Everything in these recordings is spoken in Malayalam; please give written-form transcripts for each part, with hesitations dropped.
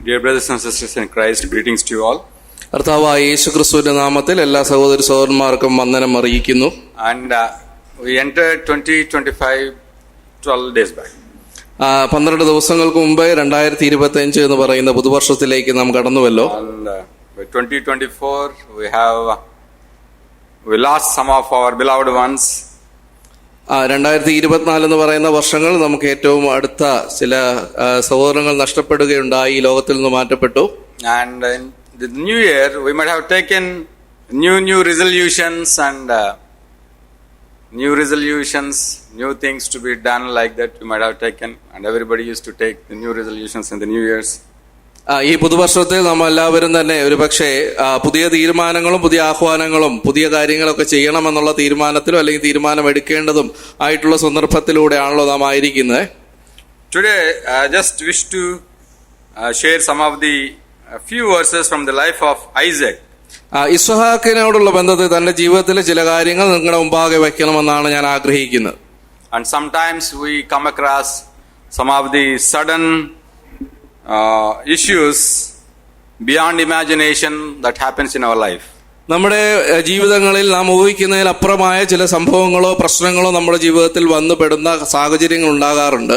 Dear brothers and sisters in Christ, greetings to you all. കർത്താവായ യേശുക്രിസ്തുവിന്റെ നാമത്തിൽ എല്ലാ സഹോദരി സഹോദരന്മാർക്കും വന്ദനം അറിയിക്കുന്നു. And we entered 2025 12 days back. 12 ദിവസങ്ങൾക്ക് മുമ്പ് 2025 എന്ന് പറയുന്ന പുതുവർഷത്തിലേക്ക് നാം കടന്നുവല്ലോ. And 2024 we lost some of our beloved ones. 2024 എന്ന് പറയുന്ന വർഷങ്ങൾ നമുക്ക് ഏറ്റവും അടുത്ത ചില സഹോദരങ്ങൾ നഷ്ടപ്പെടുകയുണ്ടായി, ഈ ലോകത്തിൽ നിന്ന് മാറ്റപ്പെട്ടു. And in the new year we might have taken new resolutions and new things to be done like that we might have taken, and everybody used to take the new resolutions in the new years. ഈ പുതുവർഷത്തിൽ നമ്മൾ എല്ലാവരും തന്നെ ഒരു പക്ഷേ പുതിയ തീരുമാനങ്ങളും പുതിയ ആഹ്വാനങ്ങളും പുതിയ കാര്യങ്ങളൊക്കെ ചെയ്യണമെന്നുള്ള തീരുമാനത്തിലോ അല്ലെങ്കിൽ തീരുമാനം എടുക്കേണ്ടതും ആയിട്ടുള്ള സന്ദർഭത്തിലൂടെയാണല്ലോ നാം ആയിരിക്കുന്നത്. Today I just wish to share some of the few verses from the life of Isaac. ഇസ്ഹാക്കിനോടുള്ള ബന്ധത്തിൽ തന്റെ ജീവിതത്തിലെ ചില കാര്യങ്ങൾ നിങ്ങളുടെ മുമ്പാകെ വെക്കണമെന്നാണ് ഞാൻ ആഗ്രഹിക്കുന്നത്. And sometimes we come across some of the sudden issues beyond imagination that happens in our life. നമ്മുടെ ജീവിതങ്ങളിൽ നാം ഊഹിക്കുന്നതിനപ്പുറമായ ചില സംഭവങ്ങളോ പ്രശ്നങ്ങളോ നമ്മുടെ ജീവിതത്തിൽ വന്നുപെടുന്ന സാഹചര്യങ്ങൾ ഉണ്ടാകാറുണ്ട്.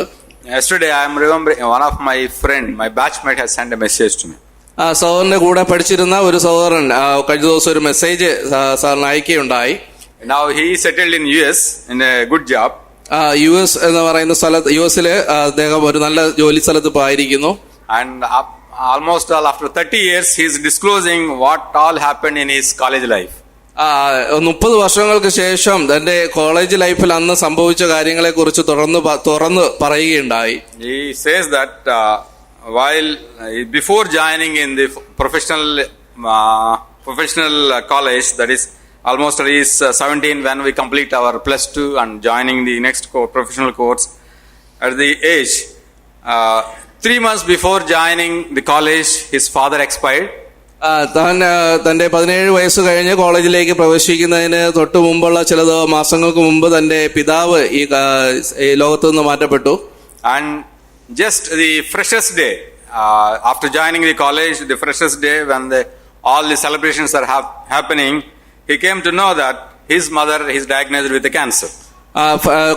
Yesterday I am remembering one of my friend, my batchmate has sent a message to me. സഹോദരന്റെ കൂടെ പഠിച്ചിരുന്ന ഒരു സഹോദരൻ കഴിഞ്ഞ ദിവസം ഒരു മെസ്സേജ് സാറിന് അയക്കുകയുണ്ടായി. Now he is settled in US in a good job. US എന്ന് പറയുന്ന സ്ഥലത്ത്, യുഎസില് അദ്ദേഹം ഒരു നല്ല ജോലി സ്ഥലത്ത് പോയിരിക്കുന്നു. And almost all after 30 years he is disclosing what all happened in his college life. 30 വർഷങ്ങൾക്ക് ശേഷം തന്റെ കോളേജ് ലൈഫിൽ അന്ന് സംഭവിച്ച കാര്യങ്ങളെ കുറിച്ച് തുറന്ന് പറയുകയുണ്ടായി. He says that while before joining in the professional college, that is almost he is 17 when we complete our +2 and joining the next professional course. At the age 3 months before joining the college, his father expired. തന്റെ 17 വയസ്സ് കഴിഞ്ഞ് കോളേജിലേക്ക് പ്രവേശിക്കുന്നതിന് തൊട്ട് മുമ്പുള്ള ചില മാസങ്ങൾക്ക് മുമ്പ് തന്റെ പിതാവ് ഈ ലോകത്തു നിന്ന് മാറ്റപ്പെട്ടു. And just the freshest day after joining the college, the freshest day when all the celebrations are happening, he came to know that his mother is diagnosed with a cancer.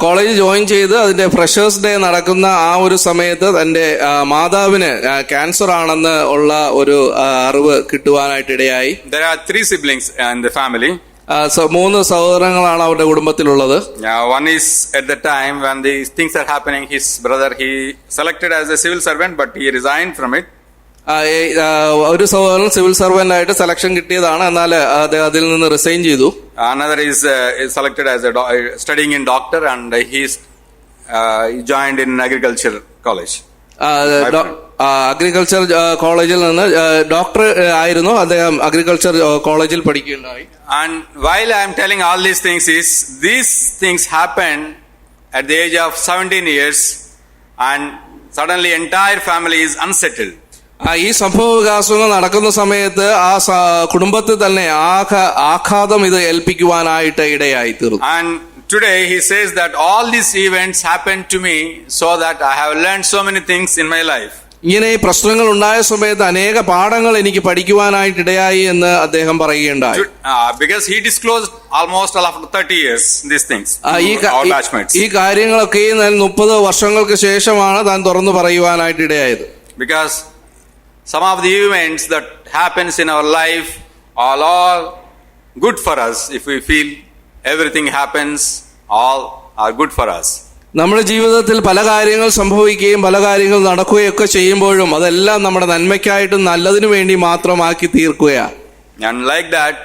College join ചെയ്ത് അതിന്റെ ഫ്രഷേഴ്സ് ഡേ നടക്കുന്ന ആ ഒരു സമയത്ത് തന്റെ മാതാവിന് ക്യാൻസർ ആണെന്ന് ഉള്ള ഒരു അറിവ് കിട്ടുവാനായിട്ട് ഇടയായി. There are 3 siblings in the family. 3 സഹോദരങ്ങളാണ് അവരുടെ കുടുംബത്തിലുള്ളത്. One is at the time when these things are happening, his brother, he selected as a civil servant but he resigned from it. ഒരു സഹോദരൻ സിവിൽ സർവന്റ് ആയിട്ട് സെലക്ഷൻ കിട്ടിയതാണ്, എന്നാൽ അദ്ദേഹം അതിൽ നിന്ന് റിസൈൻ ചെയ്തു. Another is selected as studying in doctor and he joined in agriculture college. Agriculture കോളേജിൽ നിന്ന് ഡോക്ടർ ആയിരുന്നു അദ്ദേഹം, അഗ്രികൾച്ചർ കോളേജിൽ പഠിക്കുകയുണ്ടായി. And while I am telling all these things happened at the age of 17 years and suddenly entire family is unsettled. ഈ സംഭവ വികാസങ്ങൾ നടക്കുന്ന സമയത്ത് ആ കുടുംബത്തിൽ തന്നെ ആഘാതം ഇത് ഏൽപ്പിക്കുവാനായിട്ട് ഇടയായി തീർന്നു. And today he says that all these events happened to me so that I have learned so many things in my life. ഇങ്ങനെ പ്രശ്നങ്ങൾ ഉണ്ടായ സമയത്ത് അനേക പാഠങ്ങൾ എനിക്ക് പഠിക്കുവാനായിട്ട് ഇടയായി എന്ന് അദ്ദേഹം പറയുകയുണ്ടായി. Because he disclosed almost after 30 years these things. ഈ കാര്യങ്ങളൊക്കെ 30 വർഷങ്ങൾക്ക് ശേഷമാണ് താൻ തുറന്നു പറയുവാനായിട്ട് ഇടയായത്. Because some of the events that happens in our life are all good for us if we feel everything happens, all are good for us. നമ്മുടെ ജീവിതത്തിൽ പല കാര്യങ്ങൾ സംഭവിക്കുകയും പല കാര്യങ്ങൾ നടക്കുകയൊക്കെ ചെയ്യുമ്പോഴും അതെല്ലാം നമ്മുടെ നന്മയ്ക്കായിട്ടും നല്ലതിനു വേണ്ടി മാത്രമാക്കി തീർക്കുകയാണ്. And like that,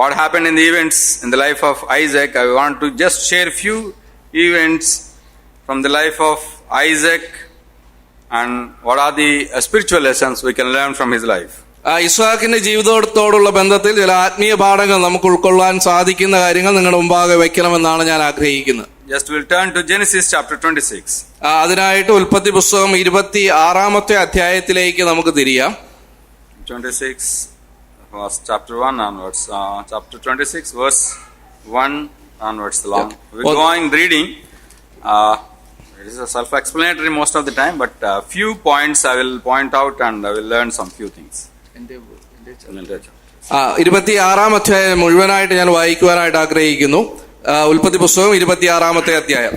what happened in the events in the life of Isaac, I want to just share few events from the life of Isaac and what are the spiritual lessons we can learn from his life. ഇസ്ഹാക്കിന്റെ ജീവിതത്തോടുള്ള ബന്ധത്തിൽ ചില ആത്മീയ പാഠങ്ങൾ നമുക്ക് ഉൾക്കൊള്ളാൻ സാധിക്കുന്ന കാര്യങ്ങൾ നിങ്ങളുടെ മുമ്പാകെ വെക്കണമെന്നാണ് ഞാൻ ആഗ്രഹിക്കുന്നത്. Just we'll turn to Genesis chapter 26. അതിനായിട്ട് ഉൽപ്പത്തി പുസ്തകം 26-ാമത്തെ അധ്യായത്തിലേക്ക് നമുക്ക് തിരിയാം. 26 verse chapter 1 onwards. Chapter 26 verse 1 onwards long. We're going reading. It is a self-explanatory most of the time, but few points I will point out and I will learn some few things. 26 അധ്യായം മുഴുവനായിട്ട് ഞാൻ വായിക്കുവാനായിട്ട് ആഗ്രഹിക്കുന്നു. ഉൽപ്പത്തി പുസ്തകം 26 അധ്യായം.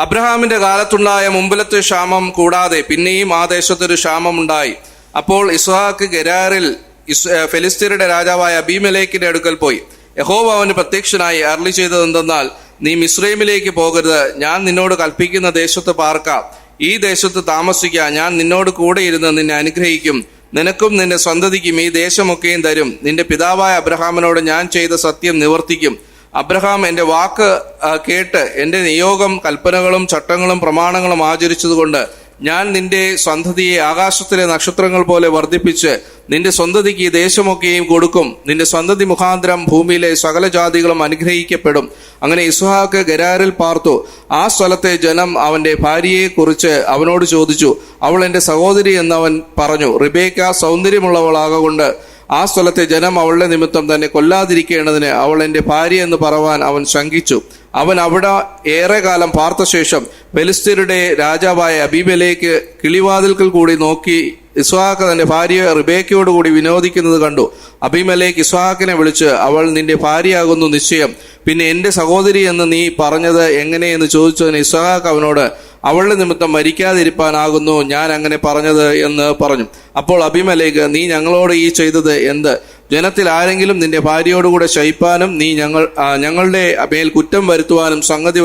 അബ്രഹാമിന്റെ കാലത്തുണ്ടായ മുമ്പിലത്തെ ക്ഷാമം കൂടാതെ പിന്നെയും ആ ദേശത്തൊരു ക്ഷാമം ഉണ്ടായി. അപ്പോൾ ഇസ്ഹാക്ക് ഗെരാറിൽ ഫെലിസ്തീനയുടെ രാജാവായ അബീമേലെക്കിന്റെ അടുക്കൽ പോയി. യഹോവ അവന് പ്രത്യക്ഷനായി അരുളി ചെയ്തതെന്തെന്നാൽ, നീ മിസ്രൈമിലേക്ക് പോകരുത്, ഞാൻ നിന്നോട് കൽപ്പിക്കുന്ന ദേശത്ത് പാർക്കാം, ഈ ദേശത്ത് താമസിക്കുക, ഞാൻ നിന്നോട് കൂടെ ഇരുന്ന് നിന്നെ അനുഗ്രഹിക്കും, നിനക്കും നിന്റെ സന്തതിക്കും ഈ ദേശമൊക്കെയും തരും, നിന്റെ പിതാവായ അബ്രഹാമിനോട് ഞാൻ ചെയ്ത സത്യം നിവർത്തിക്കും. അബ്രഹാം എന്റെ വാക്ക് കേട്ട് എന്റെ നിയോഗം, കൽപ്പനകളും ചട്ടങ്ങളും പ്രമാണങ്ങളും ആചരിച്ചതുകൊണ്ട് ഞാൻ നിന്റെ സന്തതിയെ ആകാശത്തിലെ നക്ഷത്രങ്ങൾ പോലെ വർദ്ധിപ്പിച്ച് നിന്റെ സന്തതിക്ക് ഈ ദേശമൊക്കെയും കൊടുക്കും. നിന്റെ സന്തതി മുഖാന്തരം ഭൂമിയിലെ സകല ജാതികളും അനുഗ്രഹിക്കപ്പെടും. അങ്ങനെ ഇസ്ഹാക്ക് ഗെരാറിൽ പാർത്തു. ആ സ്ഥലത്തെ ജനം അവന്റെ ഭാര്യയെ കുറിച്ച് അവനോട് ചോദിച്ചു. അവൾ എന്റെ സഹോദരി എന്നവൻ പറഞ്ഞു. റിബേക്ക സൗന്ദര്യമുള്ളവളാകൊണ്ട് ആ സ്ഥലത്തെ ജനം അവളുടെ നിമിത്തം തന്നെ കൊല്ലാതിരിക്കേണ്ടതിന് അവൾ എന്റെ ഭാര്യ എന്ന് പറവാൻ അവൻ ശങ്കിച്ചു. അവൻ അവിടെ ഏറെ കാലം പാർത്ത ശേഷം ഫെലിസ്ത്യരുടെ രാജാവായ അബീമേലെക്ക് കിളിവാതിൽക്കൽ കൂടി നോക്കി ഇസ്ഹാക്ക് തന്റെ ഭാര്യ റിബേക്കയോടുകൂടി വിനോദിക്കുന്നത് കണ്ടു. അബീമേലെക്ക് ഇസ്ഹാക്കിനെ വിളിച്ച്, അവൾ നിന്റെ ഭാര്യയാകുന്നു നിശ്ചയം, പിന്നെ എന്റെ സഹോദരി എന്ന് നീ പറഞ്ഞത് എങ്ങനെയെന്ന് ചോദിച്ചതിന് ഇസ്ഹാക്ക് അവനോട്, അവളുടെ നിമിത്തം മരിക്കാതിരിപ്പാനാകുന്നു ഞാൻ അങ്ങനെ പറഞ്ഞത് എന്ന് പറഞ്ഞു. അപ്പോൾ അബീമേലെക്ക്, നീ ഞങ്ങളോട് ഈ ചെയ്തത് എന്ത്? ജനത്തിൽ ആരെങ്കിലും നിന്റെ ഭാര്യയോടുകൂടെ ശയിപ്പാനും നീ ഞങ്ങളുടെ മേൽ കുറ്റം വരുത്തുവാനും സംഗതി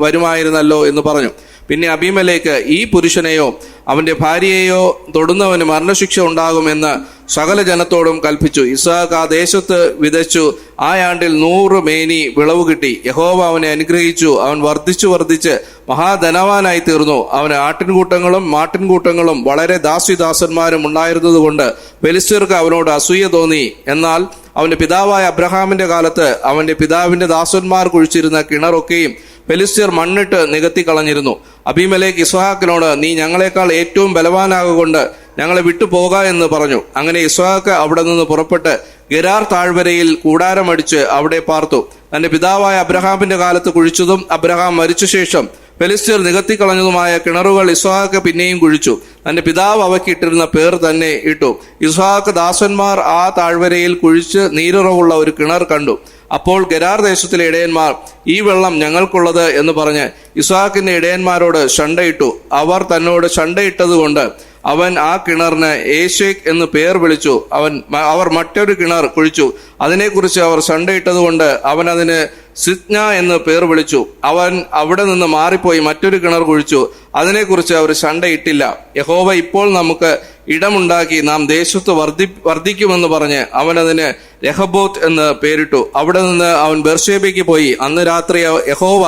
വരുമായിരുന്നല്ലോ എന്ന് പറഞ്ഞു. പിന്നെ അബീമേലെക്ക്, ഈ പുരുഷനെയോ അവന്റെ ഭാര്യയെയോ തൊടുന്നവന് മരണശിക്ഷ ഉണ്ടാകുമെന്ന് സകല ജനത്തോടും കൽപ്പിച്ചു. ഇസ്ഹാക്ക് ആ ദേശത്ത് വിതച്ചു. ആ ആണ്ടിൽ 100 മേനി വിളവ് കിട്ടി. യഹോവ അവനെ അനുഗ്രഹിച്ചു. അവൻ വർദ്ധിച്ച് മഹാധനവാനായി തീർന്നു. അവന് ആട്ടിൻകൂട്ടങ്ങളും മാട്ടിൻകൂട്ടങ്ങളും വളരെ ദാസിദാസന്മാരും ഉണ്ടായിരുന്നതുകൊണ്ട് ഫെലിസ്ത്യർക്ക് അവനോട് അസൂയ തോന്നി. എന്നാൽ അവന്റെ പിതാവായ അബ്രഹാമിന്റെ കാലത്ത് അവന്റെ പിതാവിന്റെ ദാസന്മാർ കുഴിച്ചിരുന്ന കിണറൊക്കെയും ഫെലിസ്ത്യർ മണ്ണിട്ട് നികത്തി കളഞ്ഞിരുന്നു. അബീമേലെക്ക് ഇസ്ഹാക്കിനോട്, നീ ഞങ്ങളെക്കാൾ ഏറ്റവും ബലവാനാകൊണ്ട് ഞങ്ങളെ വിട്ടുപോക എന്ന് പറഞ്ഞു. അങ്ങനെ ഇസ്ഹാക്ക് അവിടെ നിന്ന് പുറപ്പെട്ട് ഗെരാർ താഴ്വരയിൽ കൂടാരമടിച്ച് അവിടെ പാർത്തു. തന്റെ പിതാവായ അബ്രഹാമിന്റെ കാലത്ത് കുഴിച്ചതും അബ്രഹാം മരിച്ച ശേഷം ഫെലിസ്ത്യർ നികത്തിക്കളഞ്ഞതുമായ കിണറുകൾ ഇസ്ഹാക്ക് പിന്നെയും കുഴിച്ചു. തന്റെ പിതാവ് അവയ്ക്കിട്ടിരുന്ന പേർ തന്നെ ഇട്ടു. ഇസ്ഹാക്ക് ദാസന്മാർ ആ താഴ്വരയിൽ കുഴിച്ച് നീരുറവുള്ള ഒരു കിണർ കണ്ടു. അപ്പോൾ ഗെരാർ ദേശത്തിലെ ഇടയന്മാർ, ഈ വെള്ളം ഞങ്ങൾക്കുള്ളത് എന്ന് പറഞ്ഞ് ഇസ്ഹാക്കിന്റെ ഇടയന്മാരോട് ശണ്ടയിട്ടു. അവർ തന്നോട് ശണ്ടയിട്ടതുകൊണ്ട് അവൻ ആ കിണറിന് ഏശേക്ക് എന്ന് പേർ വിളിച്ചു. അവർ മറ്റൊരു കിണർ കുഴിച്ചു. അതിനെക്കുറിച്ച് അവർ ശണ്ടയിട്ടതുകൊണ്ട് അവൻ അതിന് സിത്ന എന്ന് പേർ വിളിച്ചു. അവൻ അവിടെ നിന്ന് മാറിപ്പോയി മറ്റൊരു കിണർ കുഴിച്ചു. അതിനെക്കുറിച്ച് അവർ ശണ്ടയിട്ടില്ല. യഹോവ ഇപ്പോൾ നമുക്ക് ഇടമുണ്ടാക്കി നാം ദേശത്ത് വർദ്ധിക്കുമെന്ന് പറഞ്ഞ് അവൻ അതിന് രഹബോത്ത് എന്ന് പേരിട്ടു. അവിടെ നിന്ന് അവൻ ബെർശേബയ്ക്ക് പോയി. അന്ന് രാത്രി യഹോവ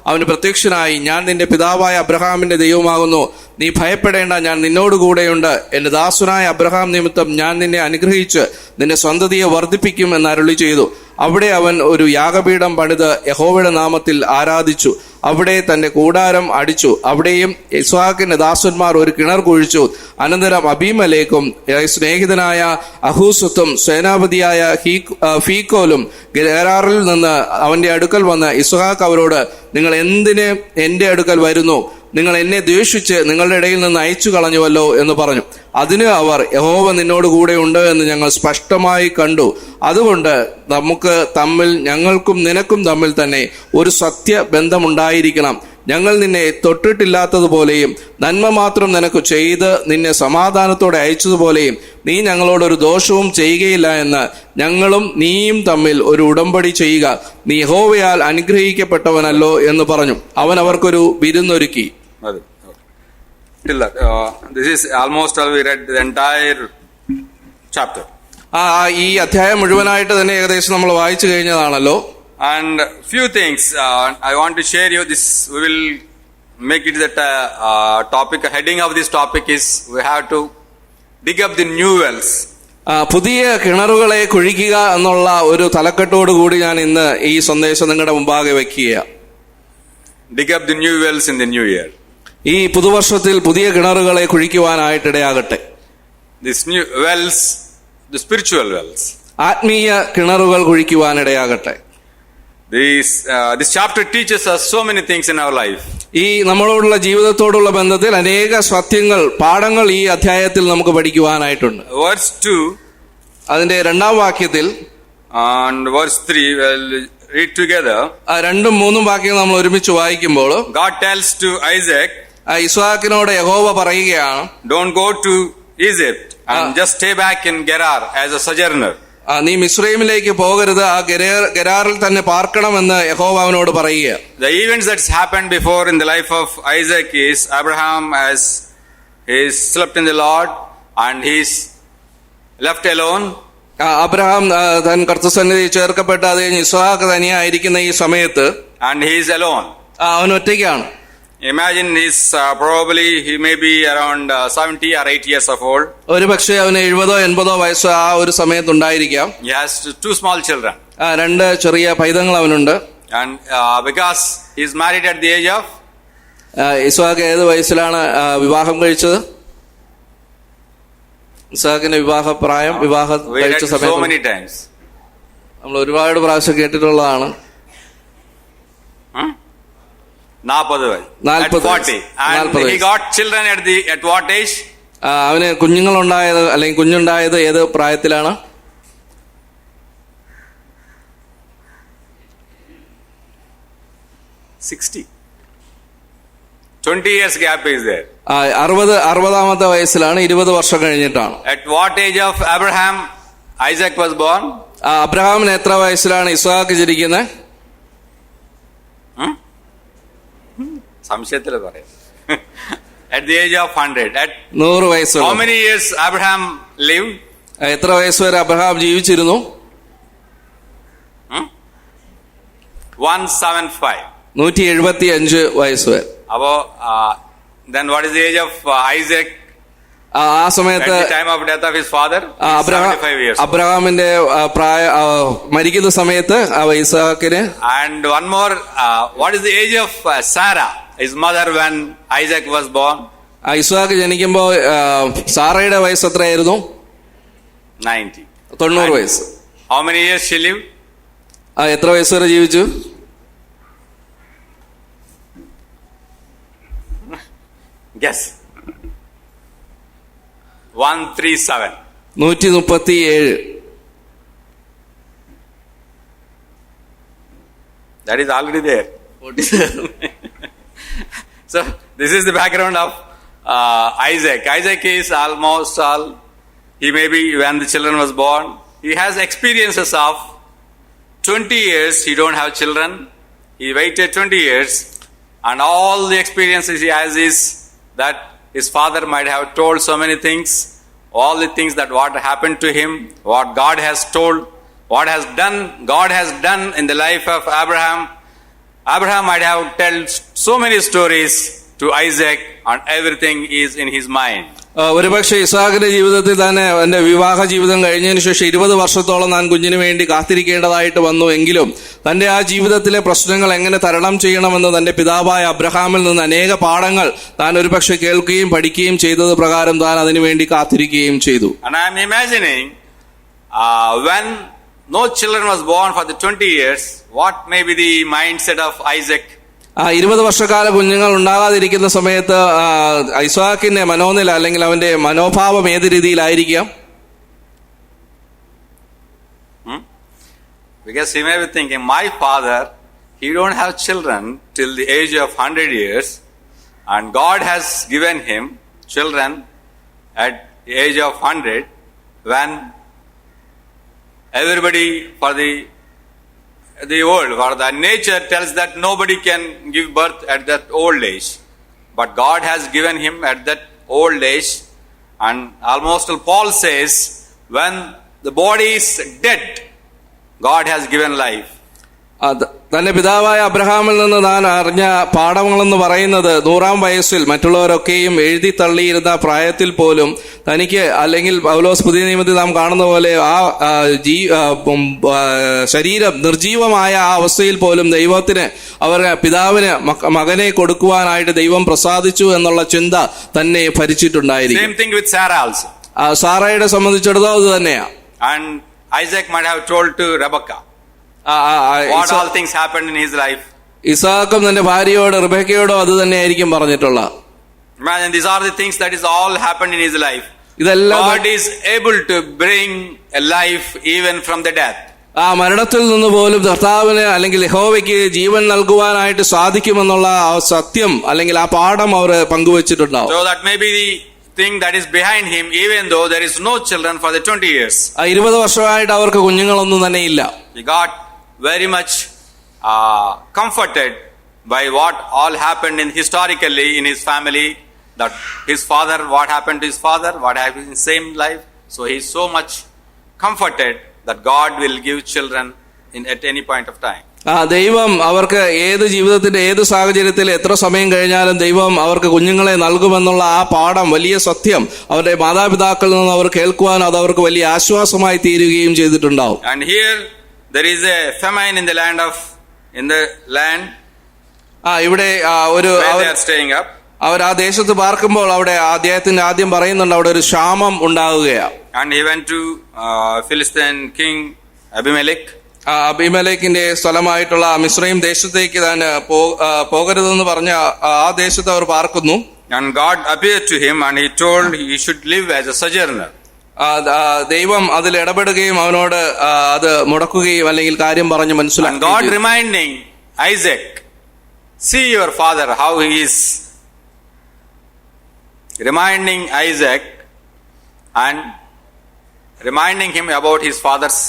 അവന് പ്രത്യക്ഷനായി, ഞാൻ നിന്റെ പിതാവായ അബ്രഹാമിന്റെ ദൈവമാകുന്നു, നീ ഭയപ്പെടേണ്ട, ഞാൻ നിന്നോടുകൂടെയുണ്ട്, എന്റെ ദാസനായ അബ്രഹാം നിമിത്തം ഞാൻ നിന്നെ അനുഗ്രഹിച്ച് നിന്റെ സന്തതിയെ വർദ്ധിപ്പിക്കും എന്ന് അരുളി ചെയ്തു. അവിടെ അവൻ ഒരു യാഗപീഠം പണിത് യഹോവയുടെ നാമത്തിൽ ആരാധിച്ചു. അവിടെ തന്റെ കൂടാരം അടിച്ചു. അവിടെയും ഇസ്ഹാക്കിന്റെ ദാസന്മാർ ഒരു കിണർ കുഴിച്ചു. അനന്തരം അബീമേലെക്കും സ്നേഹിതനായ അഹൂസത്തും സേനാപതിയായ ഫീക്കോലും ഗെരാറിൽ നിന്ന് അവന്റെ അടുക്കൽ വന്ന് ഇസ്ഹാക്ക് അവരോട്, നിങ്ങൾ എന്തിന് എന്റെ അടുക്കൽ വരുന്നു? നിങ്ങൾ എന്നെ ദ്വേഷിച്ച് നിങ്ങളുടെ ഇടയിൽ നിന്ന് അയച്ചു കളഞ്ഞുവല്ലോ എന്ന് പറഞ്ഞു. അതിന് അവർ, യഹോവ നിന്നോട് കൂടെ ഉണ്ട് എന്ന് ഞങ്ങൾ സ്പഷ്ടമായി കണ്ടു. അതുകൊണ്ട് നമുക്ക് തമ്മിൽ, ഞങ്ങൾക്കും നിനക്കും തമ്മിൽ തന്നെ ഒരു സത്യബന്ധമുണ്ടായിരിക്കണം. ഞങ്ങൾ നിന്നെ തൊട്ടിട്ടില്ലാത്തതുപോലെയും നന്മ മാത്രം നിനക്ക് ചെയ്ത് നിന്നെ സമാധാനത്തോടെ അയച്ചതുപോലെയും നീ ഞങ്ങളോടൊരു ദോഷവും ചെയ്യുകയില്ല എന്ന് ഞങ്ങളും നീയും തമ്മിൽ ഒരു ഉടമ്പടി ചെയ്യുക. നീ യഹോവയാൽ അനുഗ്രഹിക്കപ്പെട്ടവനല്ലോ എന്ന് പറഞ്ഞു. അവൻ അവർക്കൊരു വിരുന്നൊരുക്കി. This is almost we read the entire chapter. ഈ അധ്യായം മുഴുവനായിട്ട് തന്നെ ഏകദേശം നമ്മൾ വായിച്ചു കഴിഞ്ഞതാണല്ലോ. And few things I want to share you. This we will make it that topic. Heading of this topic is we have to dig up the new wells. പുതിയ കിണറുകളെ കുഴിക്കുക എന്നുള്ള ഒരു തലക്കെട്ടോട് കൂടി ഞാൻ ഇന്ന് ഈ സന്ദേശം നിങ്ങളുടെ മുമ്പാകെ വെക്കുക. Dig up the new wells in the new year. ഈ പുതുവർഷത്തിൽ പുതിയ കിണറുകളെ കുഴിക്കുവാനായിട്ടിടയാകട്ടെ. These new wells, the spiritual wells. ആത്മീയ കിണറുകൾ കുഴിക്കുവാനിടയാകട്ടെ. This chapter teaches us so many things in our life. ഈ നമ്മളോടുള്ള ജീവിതത്തോടുള്ള ബന്ധത്തിൽ അനേക സത്യങ്ങൾ പാഠങ്ങൾ ഈ അധ്യായത്തിൽ നമുക്ക് പഠിക്കുവാനായിട്ടുണ്ട്. Verse 2 അതിന്റെ രണ്ടാം വാക്യത്തിൽ and verse 3 we'll read together. ആ രണ്ടും മൂന്നും വാക്യങ്ങൾ നമ്മൾ ഒരുമിച്ച് വായിക്കുമ്പോൾ God tells to Isaac, ഇസ്ഹാക്കിനോട് യഹോവ പറയുകയാണ്, don't go to Egypt and just stay back in Gerar as a sojourner. നീ മിസ്രൈമിലേക്ക് പോകരുത്, ആ ഗെരാറിൽ തന്നെ പാർക്കണമെന്ന് യഹോവ അവനോട് പറയുക. The events that's happened before in the life of Isaac is Abraham he's slept in the Lord and he's left alone. Abraham താൻ കർത്തൃസന്നിധി ചേർക്കപ്പെട്ട അത് കഴിഞ്ഞ് ഇസ്ഹാക്ക് തനിയായിരിക്കുന്ന ഈ സമയത്ത് and he is alone. അവൻ ഒറ്റയ്ക്കാണ്. Imagine he may be around 70 or 80 years of old. ഒരു പക്ഷേ അവന് 70-80 വയസ്സ് ആ ഒരു സമയത്തുണ്ടായിരിക്കാം. He has two small children. രണ്ട് ചെറിയ പൈതങ്ങൾ അവനുണ്ട്. And because he is married at the age of Ishaq ഏത് വയസ്സിലാണ് വിവാഹം കഴിച്ചത്? ഇസ്ഹാക്കിന്റെ വിവാഹ കഴിച്ച so സമയത്ത് many times. നമ്മൾ ഒരുപാട് പ്രാവശ്യം കേട്ടിട്ടുള്ളതാണ്. 40 വയസ്സ്. At 40. And he got children at what age? അവന് കുഞ്ഞുങ്ങളുണ്ടായത് അല്ലെങ്കിൽ കുഞ്ഞുണ്ടായത് ഏത് പ്രായത്തിലാണ്? 60. 20 years gap is there. 60-ാമത്തെ വയസ്സിലാണ്, 20 വർഷം കഴിഞ്ഞിട്ടാണ്. At what age of Abraham Isaac was born? അബ്രഹാമിന് എത്ര വയസ്സിലാണ് ഇസ്ഹാക്ക് ജനിക്കുന്നത്? സംശയത്തിൽ പറയാം. At the age of 100. At 100 വയസ്സ്. How many years Abraham lived? എത്ര വയസ്സ് വരെ അബ്രഹാം ജീവിച്ചിരുന്നു? 175. 175 വയസ്സ് വരെ. അപ്പോ then what is the age of Isaac? ആ സമയത്ത് at the time of death of his father? 75 years. അബ്രഹാമിന്റെ മരിക്കുന്ന സമയത്ത് ഇസ്ഹാക്കിന്. And one more, what is the age of Sarah, his mother, when Isaac was born? Ishaq ജനിക്കുമ്പോ സാറയുടെ വയസ്സ് എത്രയായിരുന്നു? 90. 90 വയസ്സ്. How many years she lived? എത്ര വയസ്സ് വരെ ജീവിച്ചു? Guess. 137. 137. That is already there. 47. So this is the background of Isaac. Isaac is almost all, he may be when the children was born, he has experiences of 20 years he don't have children. He waited 20 years and all the experiences he has is that his father might have told so many things, all the things that what happened to him, what God has told, what has done, God has done in the life of Abraham. Abraham might have told so many stories to Isaac and everything is in his mind. ഒരുപക്ഷെ ഇസ്ഹാക്കിന്റെ ജീവിതത്തിൽ തന്നെ എന്റെ വിവാഹ ജീവിതം കഴിഞ്ഞതിന് ശേഷം 20 വർഷത്തോളം ഞാൻ കുഞ്ഞിന് വേണ്ടി കാത്തിരിക്കേണ്ടതായിട്ട് വന്നു എങ്കിലും തന്റെ ആ ജീവിതത്തിലെ പ്രശ്നങ്ങൾ എങ്ങനെ തരണം ചെയ്യണമെന്ന് തന്റെ പിതാവായ അബ്രഹാമിൽ നിന്ന് അനേക പാഠങ്ങൾ താൻ ഒരുപക്ഷെ കേൾക്കുകയും പഠിക്കുകയും ചെയ്തത് പ്രകാരം താൻ അതിനുവേണ്ടി കാത്തിരിക്കുകയും ചെയ്തു. And I am imagining when no children was born for the 20 years, what may be the mindset of Isaac? 20 വർഷക്കാല കുഞ്ഞുങ്ങൾ ഉണ്ടാകാതിരിക്കുന്ന സമയത്ത് ഇസ്ഹാക്കിന്റെ മനോനില അല്ലെങ്കിൽ അവന്റെ മനോഭാവം ഏത് രീതിയിലായിരിക്കാം? Because he may be thinking, my father, he don't have children till the age of 100 years and God has given him children at the age of 100 when everybody for the world, for the nature tells that nobody can give birth at that old age. But God has given him at that old age. And almost Paul says, when the body is dead, God has given life. തന്റെ പിതാവായ അബ്രഹാമിൽ നിന്ന് താൻ അറിഞ്ഞ പാഠങ്ങളെന്ന് പറയുന്നത് 100-ാം വയസ്സിൽ മറ്റുള്ളവരൊക്കെയും എഴുതി തള്ളിയിരുന്ന പ്രായത്തിൽ പോലും തനിക്ക്, അല്ലെങ്കിൽ പൗലോസ് പുതിയ നിയമത്തിൽ നാം കാണുന്ന പോലെ ആ ശരീരം നിർജീവമായ ആ അവസ്ഥയിൽ പോലും ദൈവത്തിന് പിതാവിന് മകനെ കൊടുക്കുവാനായിട്ട് ദൈവം പ്രസാദിച്ചു എന്നുള്ള ചിന്ത തന്നെ ഭരിച്ചിട്ടുണ്ടായിരിക്കും. Same thing with Sarah also. സാറയെ സംബന്ധിച്ചിടത്തോളം അത് തന്നെയാണ്. And Isaac might have told to Rebekah, What all things happened in his life. ഇസാക്കും തന്റെ ഭാര്യയോട് റിബേക്കയോടോ അത് തന്നെയായിരിക്കും പറഞ്ഞിട്ടുള്ള. Imagine, these are the things that is all happened in his life. ഇതെല്ലാം God is able to bring a life even from the death. ആ മരണത്തിൽ നിന്ന് പോലും കർത്താവിന് അല്ലെങ്കിൽ യഹോവയ്ക്ക് ജീവൻ നൽകുവാനായിട്ട് സാധിക്കുമെന്നുള്ള ആ സത്യം അല്ലെങ്കിൽ ആ പാഠം അവർ പങ്കുവച്ചിട്ടുണ്ടാവും. So that may be the thing that is behind him, even though there is no children for the 20 years. 20 വർഷമായിട്ട് അവർക്ക് കുഞ്ഞുങ്ങളൊന്നും തന്നെ ഇല്ല. He got very much comforted by what all happened in historically in his family, that his father, what happened to his father, what happened in the same life. So he is so much comforted that God will give children at any point of time. ദൈവം അവർക്ക് ഏത് ജീവിതത്തിന്റെ ഏത് സാഹചര്യത്തിൽ എത്ര സമയം കഴിഞ്ഞാലും ദൈവം അവർക്ക് കുഞ്ഞുങ്ങളെ നൽകുമെന്നുള്ള ആ പാഠം, വലിയ സത്യം അവരുടെ മാതാപിതാക്കളിൽ നിന്ന് അവർ കേൾക്കുവാൻ അത് അവർക്ക് വലിയ ആശ്വാസമായി തീരുകയും ചെയ്തിട്ടുണ്ടാവും. And here there is a famine in the land ഇവിടെ ഒരു where they are staying up. അവർ ആ ദേശത്ത് പാർക്കുമ്പോൾ അവിടെ അദ്ദേഹത്തിന്റെ ആദ്യം പറയുന്നുണ്ട് അവിടെ ഒരു ക്ഷാമം ഉണ്ടാവുകയാണ്. And he went to Philistine king Abimelech. അബിമേലെക്കിന്റെ സ്ഥലമായിട്ടുള്ള മിസ്രയീം ദേശത്തേക്ക് താൻ പോകരുതെന്ന് പറഞ്ഞ ആ ദേശത്ത് അവർ പാർക്കുന്നു. And God appeared to him and he told he should live as a sojourner. ദൈവം അതിൽ ഇടപെടുകയും അവനോട് അത് മുടക്കുകയും അല്ലെങ്കിൽ കാര്യം പറഞ്ഞ് മനസ്സിലാക്കി. And God reminding Isaac, see your father how he is. Reminding Isaac and reminding him about his father's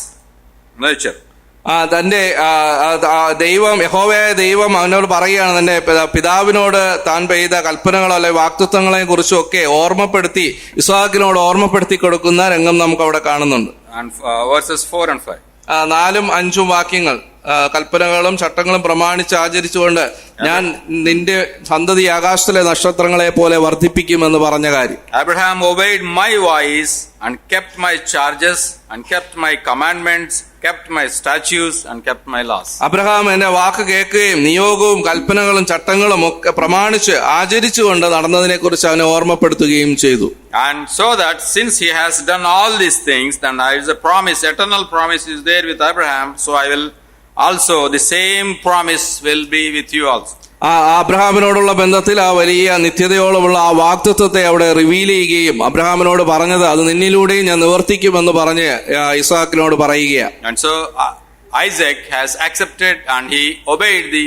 nature. തന്റെ ദൈവം യഹോവയായ ദൈവം അവനോട് പറയുകയാണ്, തന്റെ പിതാവിനോട് താൻ ചെയ്ത കൽപ്പനകളോ അല്ലെ വാക്തത്വങ്ങളെ കുറിച്ചും ഒക്കെ ഓർമ്മപ്പെടുത്തി ഇസ്ഹാക്കിനോട് ഓർമ്മപ്പെടുത്തി കൊടുക്കുന്ന രംഗം നമുക്ക് അവിടെ കാണുന്നുണ്ട്. And verses 4 and 5. 4ഉം 5ഉം വാക്യങ്ങൾ, കൽപ്പനകളും ചട്ടങ്ങളും പ്രമാണിച്ച് ആചരിച്ചുകൊണ്ട് ഞാൻ നിന്റെ സന്തതി ആകാശത്തിലെ നക്ഷത്രങ്ങളെ പോലെ വർദ്ധിപ്പിക്കുമെന്ന് പറഞ്ഞ കാര്യം. Abraham obeyed my voice and kept my charges and kept my commandments, kept my statutes and kept my laws. Abraham എന്റെ വാക്ക് കേൾക്കുകയും നിയോഗവും കൽപ്പനകളും ചട്ടങ്ങളും ഒക്കെ പ്രമാണിച്ച് ആചരിച്ചുകൊണ്ട് നടന്നതിനെ കുറിച്ച് അവനെ ഓർമ്മപ്പെടുത്തുകയും ചെയ്തു. And so that since he has done all these things, then there is a promise, eternal promise is there with Abraham, so I will also, the same promise will be with you also. അബ്രഹാമിനോടുള്ള ബന്ധത്തിൽ ആ വലിയ നിത്യതയോളമുള്ള ആ വാഗ്ദത്തത്തെ അവിടെ റിവീൽ ചെയ്യുകയും അബ്രഹാമിനോട് പറഞ്ഞത് അത് നിന്നിലൂടെയും ഞാൻ നിവർത്തിക്കുമെന്ന് പറഞ്ഞ് ഇസ്ഹാക്കിനോട് പറയുകയാണ്. And so Isaac has accepted and he obeyed the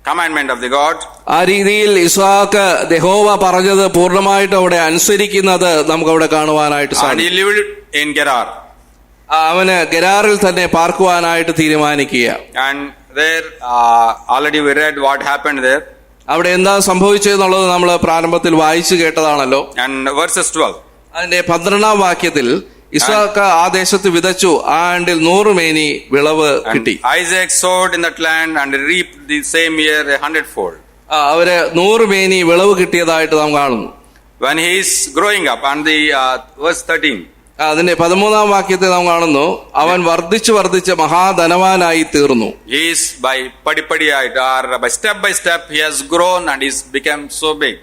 commandment of the God. ആ രീതിയിൽ ഇസ്ഹാക്ക് യഹോവ പറഞ്ഞത് പൂർണ്ണമായിട്ട് അവിടെ അനുസരിക്കുന്നത് നമുക്ക് അവിടെ കാണുവാനായിട്ട് സാധിക്കും. And he lived in Gerar. അവന് ഗെരാറിൽ തന്നെ പാർക്കുവാനായിട്ട് തീരുമാനിക്കുക. And there already we read what happened there. അവിടെ എന്താ സംഭവിച്ചതെന്നുള്ളത് നമ്മൾ പ്രാരംഭത്തിൽ വായിച്ചു കേട്ടതാണല്ലോ. And verses 12. അതിന്റെ 12ാം വാക്യത്തിൽ ഇസ്ഹാക്ക് ആ ദേശത്ത് വിതച്ചു, ആ ആണ്ടിൽ 100 മേനി വിളവ് കിട്ടി. Isaac sowed in that land and reaped the same year 100-fold. അവര് 100 മേനി വിളവ് കിട്ടിയതായിട്ട് നാം കാണുന്നു. When he is growing up, and the verse 13. അതിന്റെ 13ാം വാക്യത്തിൽ നാം കാണുന്നു, അവൻ വർദ്ധിച്ച് മഹാധനവാനായി തീർന്നു. He is by padipadiyaയിട്ട് or by step he has grown and is become so big.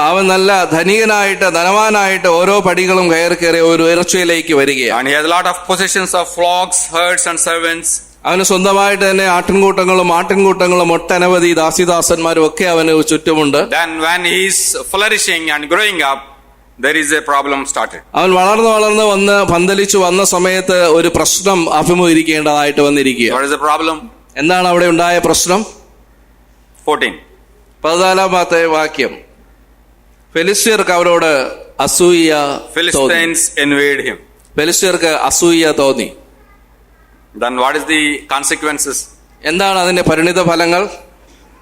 അവൻ നല്ല ധനികനായിട്ട് ധനവാനായിട്ട് ഓരോ പടികളും കയറി ഒരു ഉയർച്ചയിലേക്ക് വരികയാണ്. And he has a lot of possessions of flocks, herds and servants. അവന് സ്വന്തമായിട്ട് തന്നെ ആട്ടിൻകൂട്ടങ്ങളും ഒട്ടനവധി ദാസിദാസന്മാരും ഒക്കെ അവന് ചുറ്റുമുണ്ട്. Then when he is flourishing and growing up, there is a problem started. അവൻ വളർന്ന് വന്ന് പന്തലിച്ചു വന്ന സമയത്ത് ഒരു പ്രശ്നം അഭിമുഖീകരിക്കേണ്ടതായിട്ട് വന്നിരിക്കുക. What is the problem? എന്താണ് അവിടെ ഉണ്ടായ പ്രശ്നം? 14. 14ാമത്തെ വാക്യം, ഫെലിസ്ത്യർക്ക് അവരോട് അസൂയ തോന്നി. Philistines envied him. ഫെലിസ്ത്യർക്ക് അസൂയ തോന്നി. Then what is the consequences? എന്താണ് അതിന്റെ പരിണിത ഫലങ്ങൾ?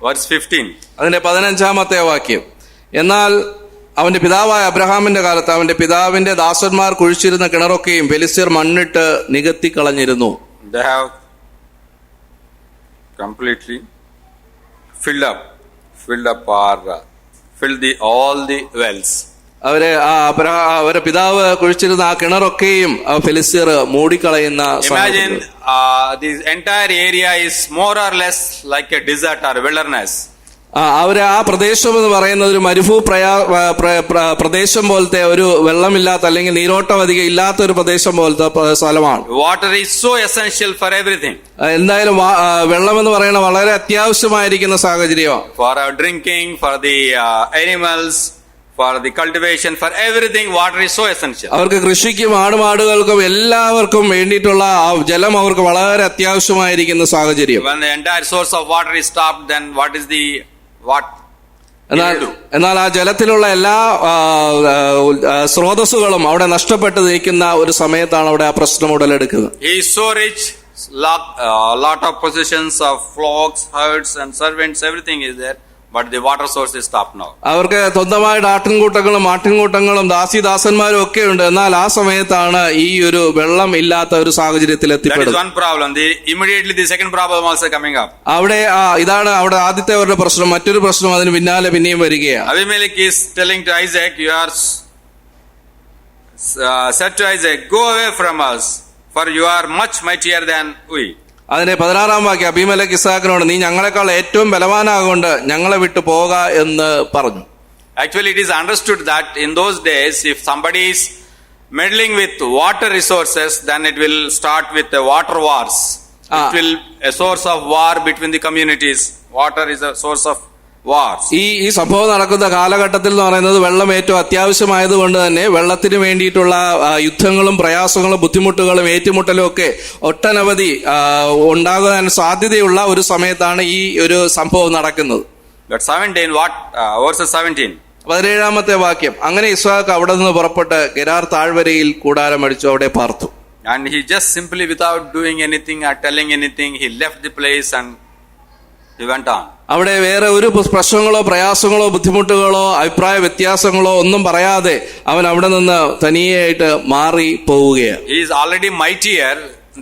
Verse 15. അതിന്റെ 15ാമത്തെ വാക്യം, എന്നാൽ അവന്റെ പിതാവായ അബ്രഹാമിന്റെ കാലത്ത് അവന്റെ പിതാവിന്റെ ദാസന്മാർ കുഴിച്ചിരുന്ന കിണറൊക്കെയും ഫെലിസ്ത്യർ മണ്ണിട്ട് നികത്തി കളഞ്ഞിരുന്നു. They have completely filled up or filled all the wells. അവരെ പിതാവ് കുഴിച്ചിരുന്ന ആ കിണറൊക്കെയും ഫെലിസ്ത്യർ മൂടിക്കളയുന്ന. Imagine this entire area is more or less like a desert or wilderness. അവര് ആ പ്രദേശം എന്ന് പറയുന്നത് ഒരു പ്രദേശം പോലത്തെ ഒരു വെള്ളമില്ലാത്ത അല്ലെങ്കിൽ നീരോട്ടം അധികം ഇല്ലാത്ത ഒരു പ്രദേശം പോലത്തെ സ്ഥലമാണ്. Water is so essential for everything. എന്തായാലും വെള്ളം എന്ന് പറയുന്നത് വളരെ അത്യാവശ്യമായിരിക്കുന്ന സാഹചര്യമാണ്. For our drinking, for the animals, for the cultivation, for everything, water is so essential. അവർക്ക് കൃഷിക്കും ആടുമാടുകൾക്കും എല്ലാവർക്കും വേണ്ടിയിട്ടുള്ള ആ ജലം അവർക്ക് വളരെ അത്യാവശ്യമായിരിക്കുന്ന സാഹചര്യം. When the entire source of water is stopped, then what എന്നാൽ ആ ജലത്തിലുള്ള എല്ലാ സ്രോതസ്സുകളും അവിടെ നഷ്ടപ്പെട്ട് നിൽക്കുന്ന ഒരു സമയത്താണ് അവിടെ ആ പ്രശ്നം ഉടലെടുക്കുന്നത്. He is so rich, lot of possessions of flocks, herds and servants, everything is there, but the water source is stopped now. അവർക്ക് സ്വന്തമായിട്ട് ആട്ടിൻകൂട്ടങ്ങളും ദാസിദാസന്മാരും ഒക്കെ ഉണ്ട്. എന്നാൽ ആ സമയത്താണ് ഈ ഒരു വെള്ളം ഇല്ലാത്ത ഒരു സാഹചര്യത്തിൽ That is എത്തിപ്പെടുന്നത്. one problem. Immediately the second problem also coming up. അവിടെ ഇതാണ് അവിടെ ആദ്യത്തെ അവരുടെ പ്രശ്നം. മറ്റൊരു പ്രശ്നം അതിന് പിന്നാലെ പിന്നെയും വരികയാണ്. Abimelech is telling to Isaac, you are said to Isaac, go away from us, for you are much mightier than we. അതിന്റെ 16-ാം വാക്യം, അബീമേലെക്ക് ഇസ്ഹാക്കിനോട് നീ ഞങ്ങളെക്കാൾ ഏറ്റവും ബലവാനാകൊണ്ട് ഞങ്ങളെ വിട്ടു പോക എന്ന് പറഞ്ഞു. Actually, it is understood that in those days, if somebody is meddling with water resources, then it will start with the water wars. It will a source of war between the communities. Water is a source of wars. ഈ സംഭവം നടക്കുന്ന കാലഘട്ടത്തിൽ എന്ന് പറയുന്നത് വെള്ളം ഏറ്റവും അത്യാവശ്യമായതുകൊണ്ട് തന്നെ വെള്ളത്തിന് വേണ്ടിയിട്ടുള്ള യുദ്ധങ്ങളും പ്രയാസങ്ങളും ബുദ്ധിമുട്ടുകളും ഏറ്റുമുട്ടലും ഒക്കെ ഒട്ടനവധി ഉണ്ടാകാൻ സാധ്യതയുള്ള ഒരു സമയത്താണ് ഈ ഒരു സംഭവം നടക്കുന്നത്. But 17, verses 17. 17-ാമത്തെ വാക്യം, അങ്ങനെ ഇസ്ഹാക്ക് അവിടെ നിന്ന് പുറപ്പെട്ട് ഗെരാർ താഴ്വരയിൽ കൂടാരം അടിച്ചു അവിടെ പാർത്തു. And he just simply, without doing anything or telling anything, he left the place and he went on. അവിടെ വേറെ ഒരു പ്രശ്നങ്ങളോ പ്രയാസങ്ങളോ ബുദ്ധിമുട്ടുകളോ അഭിപ്രായ വ്യത്യാസങ്ങളോ ഒന്നും പറയാതെ അവൻ അവിടെ നിന്ന് തനിയായിട്ട് മാറി പോവുകയാണ്. He is already mightier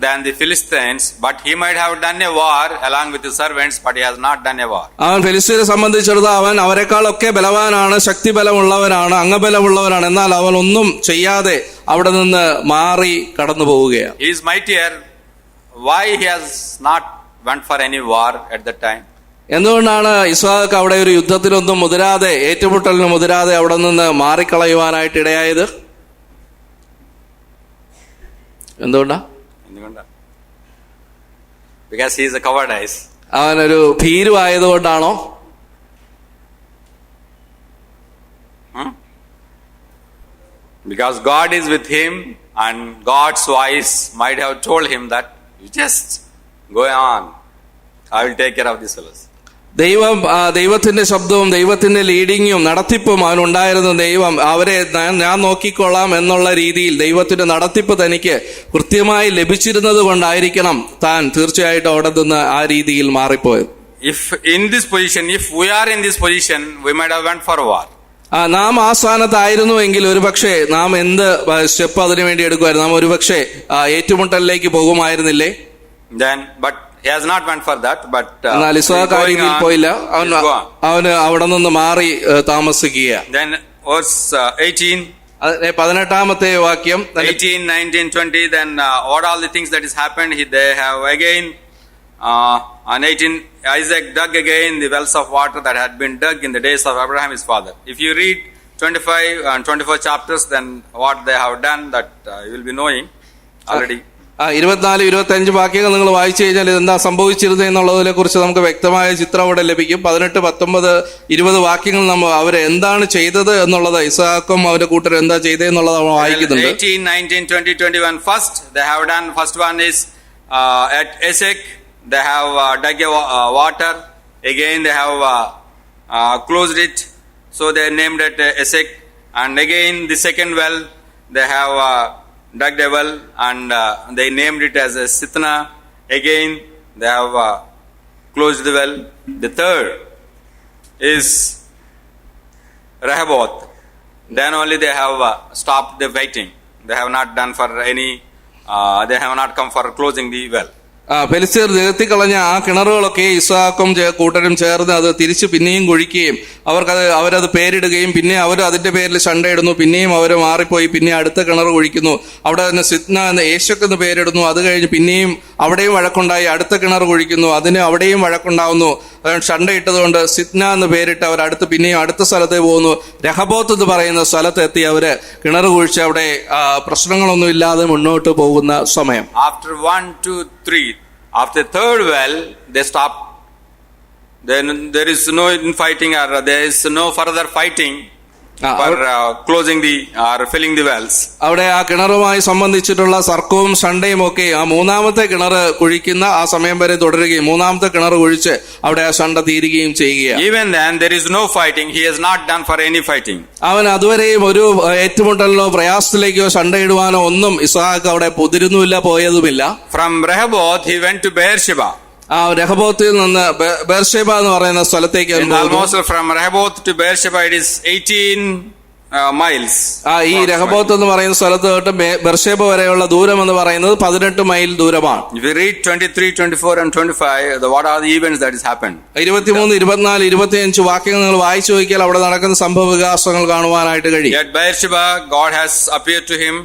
than the Philistines, but he might have done a war along with his servants, but he has not done a war. അവൻ ഫെലിസ്ത്യരെ സംബന്ധിച്ചിടത്തോളം അവൻ അവരെക്കാളൊക്കെ ബലവാനാണ്, ശക്തിബലമുള്ളവനാണ്, അംഗബലമുള്ളവനാണ്. എന്നാൽ അവൻ ഒന്നും ചെയ്യാതെ അവിടെ നിന്ന് മാറി കടന്നു പോവുകയാണ്. He is mightier. Why he has not went for any war at that time? എന്തുകൊണ്ടാണ് ഇസ്ഹാക്ക് അവിടെ ഒരു യുദ്ധത്തിലൊന്നും മുതിരാതെ ഏറ്റുമുട്ടലിന് മുതിരാതെ അവിടെ നിന്ന് മാറിക്കളയുവാനായിട്ട് ഇടയായത്? എന്തുകൊണ്ടാ? Because he is a cowardice. അവനൊരു ഭീരുവായതുകൊണ്ടാണോ? Because God is with him and God's voice might have told him that you just go on, I will take care of these fellows. ദൈവത്തിന്റെ ശബ്ദവും ദൈവത്തിന്റെ ലീഡിങ്ങും നടത്തിപ്പും അവനുണ്ടായിരുന്ന ദൈവം അവരെ ഞാൻ നോക്കിക്കൊള്ളാം എന്നുള്ള രീതിയിൽ ദൈവത്തിന്റെ നടത്തിപ്പ് തനിക്ക് കൃത്യമായി ലഭിച്ചിരുന്നത് കൊണ്ടായിരിക്കണം താൻ തീർച്ചയായിട്ടും അവിടെ നിന്ന് ആ രീതിയിൽ മാറിപ്പോയത്. If we are in this position, we might have went for war. നാം ആ സ്ഥാനത്തായിരുന്നുവെങ്കിൽ ഒരുപക്ഷെ നാം എന്ത് സ്റ്റെപ്പ് അതിനു വേണ്ടി എടുക്കുമായിരുന്നു? നാം ഒരുപക്ഷെ ഏറ്റുമുട്ടലിലേക്ക് പോകുമായിരുന്നില്ലേ? But he has not went for that. But എന്നാൽ ഇസ്ഹാക്ക് ആ രീതിയിൽ പോയില്ല. അവന് അവിടെ നിന്ന് മാറി താമസിക്കുക. Then verse 18. 18-ാമത്തെ വാക്യം, 18, 19, 20. Then what all the things that has happened? They have again on 18. Isaac dug again the wells of water that had been dug in the days of Abraham his father. If you read 25 and 24 chapters, then what they have done, that you will be knowing already. 24-25 വാക്യങ്ങൾ നിങ്ങൾ വായിച്ചു കഴിഞ്ഞാൽ ഇതെന്താ സംഭവിച്ചിരുന്നത് എന്നുള്ളതിനെ കുറിച്ച് നമുക്ക് വ്യക്തമായ ചിത്രം അവിടെ ലഭിക്കും. 18, 19, 20 വാക്യങ്ങൾ നമ്മൾ അവരെ എന്താണ് ചെയ്തത് എന്നുള്ളത്, ഇസ്ഹാക്കും അവരുടെ കൂട്ടർ എന്താ ചെയ്തത് എന്നുള്ളത് നമ്മൾ വായിക്കുന്നുണ്ട്. 18, 19, 20, 21. First they have done. First one is at Esek. They have dug water. Again they have closed it. So they named it Esek. And again the second well they have dug a well and they named it as a Sitna. Again they have closed the well. The third is Rehoboth. Then only they have stopped the fighting. They have not done for any. They have not come for closing the well. ഫെലിസ്ത്യർ നികത്തിക്കളഞ്ഞ ആ കിണറുകളൊക്കെ ഇസ്ഹാക്കും കൂട്ടരും ചേർന്ന് അത് തിരിച്ച് പിന്നെയും കുഴിക്കുകയും അവരത് പേരിടുകയും പിന്നെ അവർ അതിന്റെ പേരിൽ ശണ്ടയിടുന്നു. പിന്നെയും അവർ മാറിപ്പോയി പിന്നെ അടുത്ത കിണർ കുഴിക്കുന്നു. അവിടെ തന്നെ സിത്ന എന്ന് ഏശക്ക് എന്ന് പേരിടുന്നു. അത് കഴിഞ്ഞ് പിന്നെയും അവിടെയും വഴക്കുണ്ടായി. അടുത്ത കിണർ കുഴിക്കുന്നു, അതിന് അവിടെയും വഴക്കുണ്ടാവുന്നു. ഷണ്ടയിട്ടതുകൊണ്ട് സിത്ന എന്ന് പേരിട്ട് അവർ പിന്നെയും അടുത്ത സ്ഥലത്തേക്ക് പോകുന്നു. രഹബോത്ത് എന്ന് പറയുന്ന സ്ഥലത്തെത്തി അവര് കിണർ കുഴിച്ച് അവിടെ പ്രശ്നങ്ങളൊന്നും ഇല്ലാതെ മുന്നോട്ട് പോകുന്ന സമയം. After 1, 2, 3, after the third well, they stop. Then there is no infighting, or there is no further fighting for closing or filling the wells. അവിടെ ആ കിണറുമായി സംബന്ധിച്ചിട്ടുള്ള സർക്കവും ഷണ്ടയും ഒക്കെ ആ മൂന്നാമത്തെ കിണർ കുഴിക്കുന്ന ആ സമയം വരെ തുടരുകയും മൂന്നാമത്തെ കിണർ കുഴിച്ച് അവിടെ ആ ഷണ്ട തീരുകയും ചെയ്യുകയാണ്. Even then there is no fighting. He has not done for any fighting. അവൻ അതുവരെയും ഒരു ഏറ്റുമുട്ടലിനോ പ്രയാസത്തിലേക്കോ ഷണ്ടയിടുവാനോ ഒന്നും ഇസ്ഹാക്ക് അവിടെ പൊതിരുന്നുമില്ല, പോയതുമില്ല. From Rehoboth he went to Beersheba. ആ രഹബോത്തിൽ നിന്ന് ബേർഷേബ എന്ന് പറയുന്ന സ്ഥലത്തേക്ക് almost from Rehoboth to Beersheba it is 18 miles. ഈ രഹബോത്ത് എന്ന് പറയുന്ന സ്ഥലത്ത് തൊട്ട് ബേർഷേബ വരെയുള്ള ദൂരം എന്ന് പറയുന്നത് 18 മൈൽ ദൂരമാണ്. If you read 23, 24 and 25, what are the events that has happened? 23, 24, 25 വാക്യങ്ങൾ നിങ്ങൾ വായിച്ചു നോക്കിയാൽ അവിടെ നടക്കുന്ന സംഭവ വികാസങ്ങൾ കാണുവാനായിട്ട് കഴിയും. At Beersheba God has appeared to him.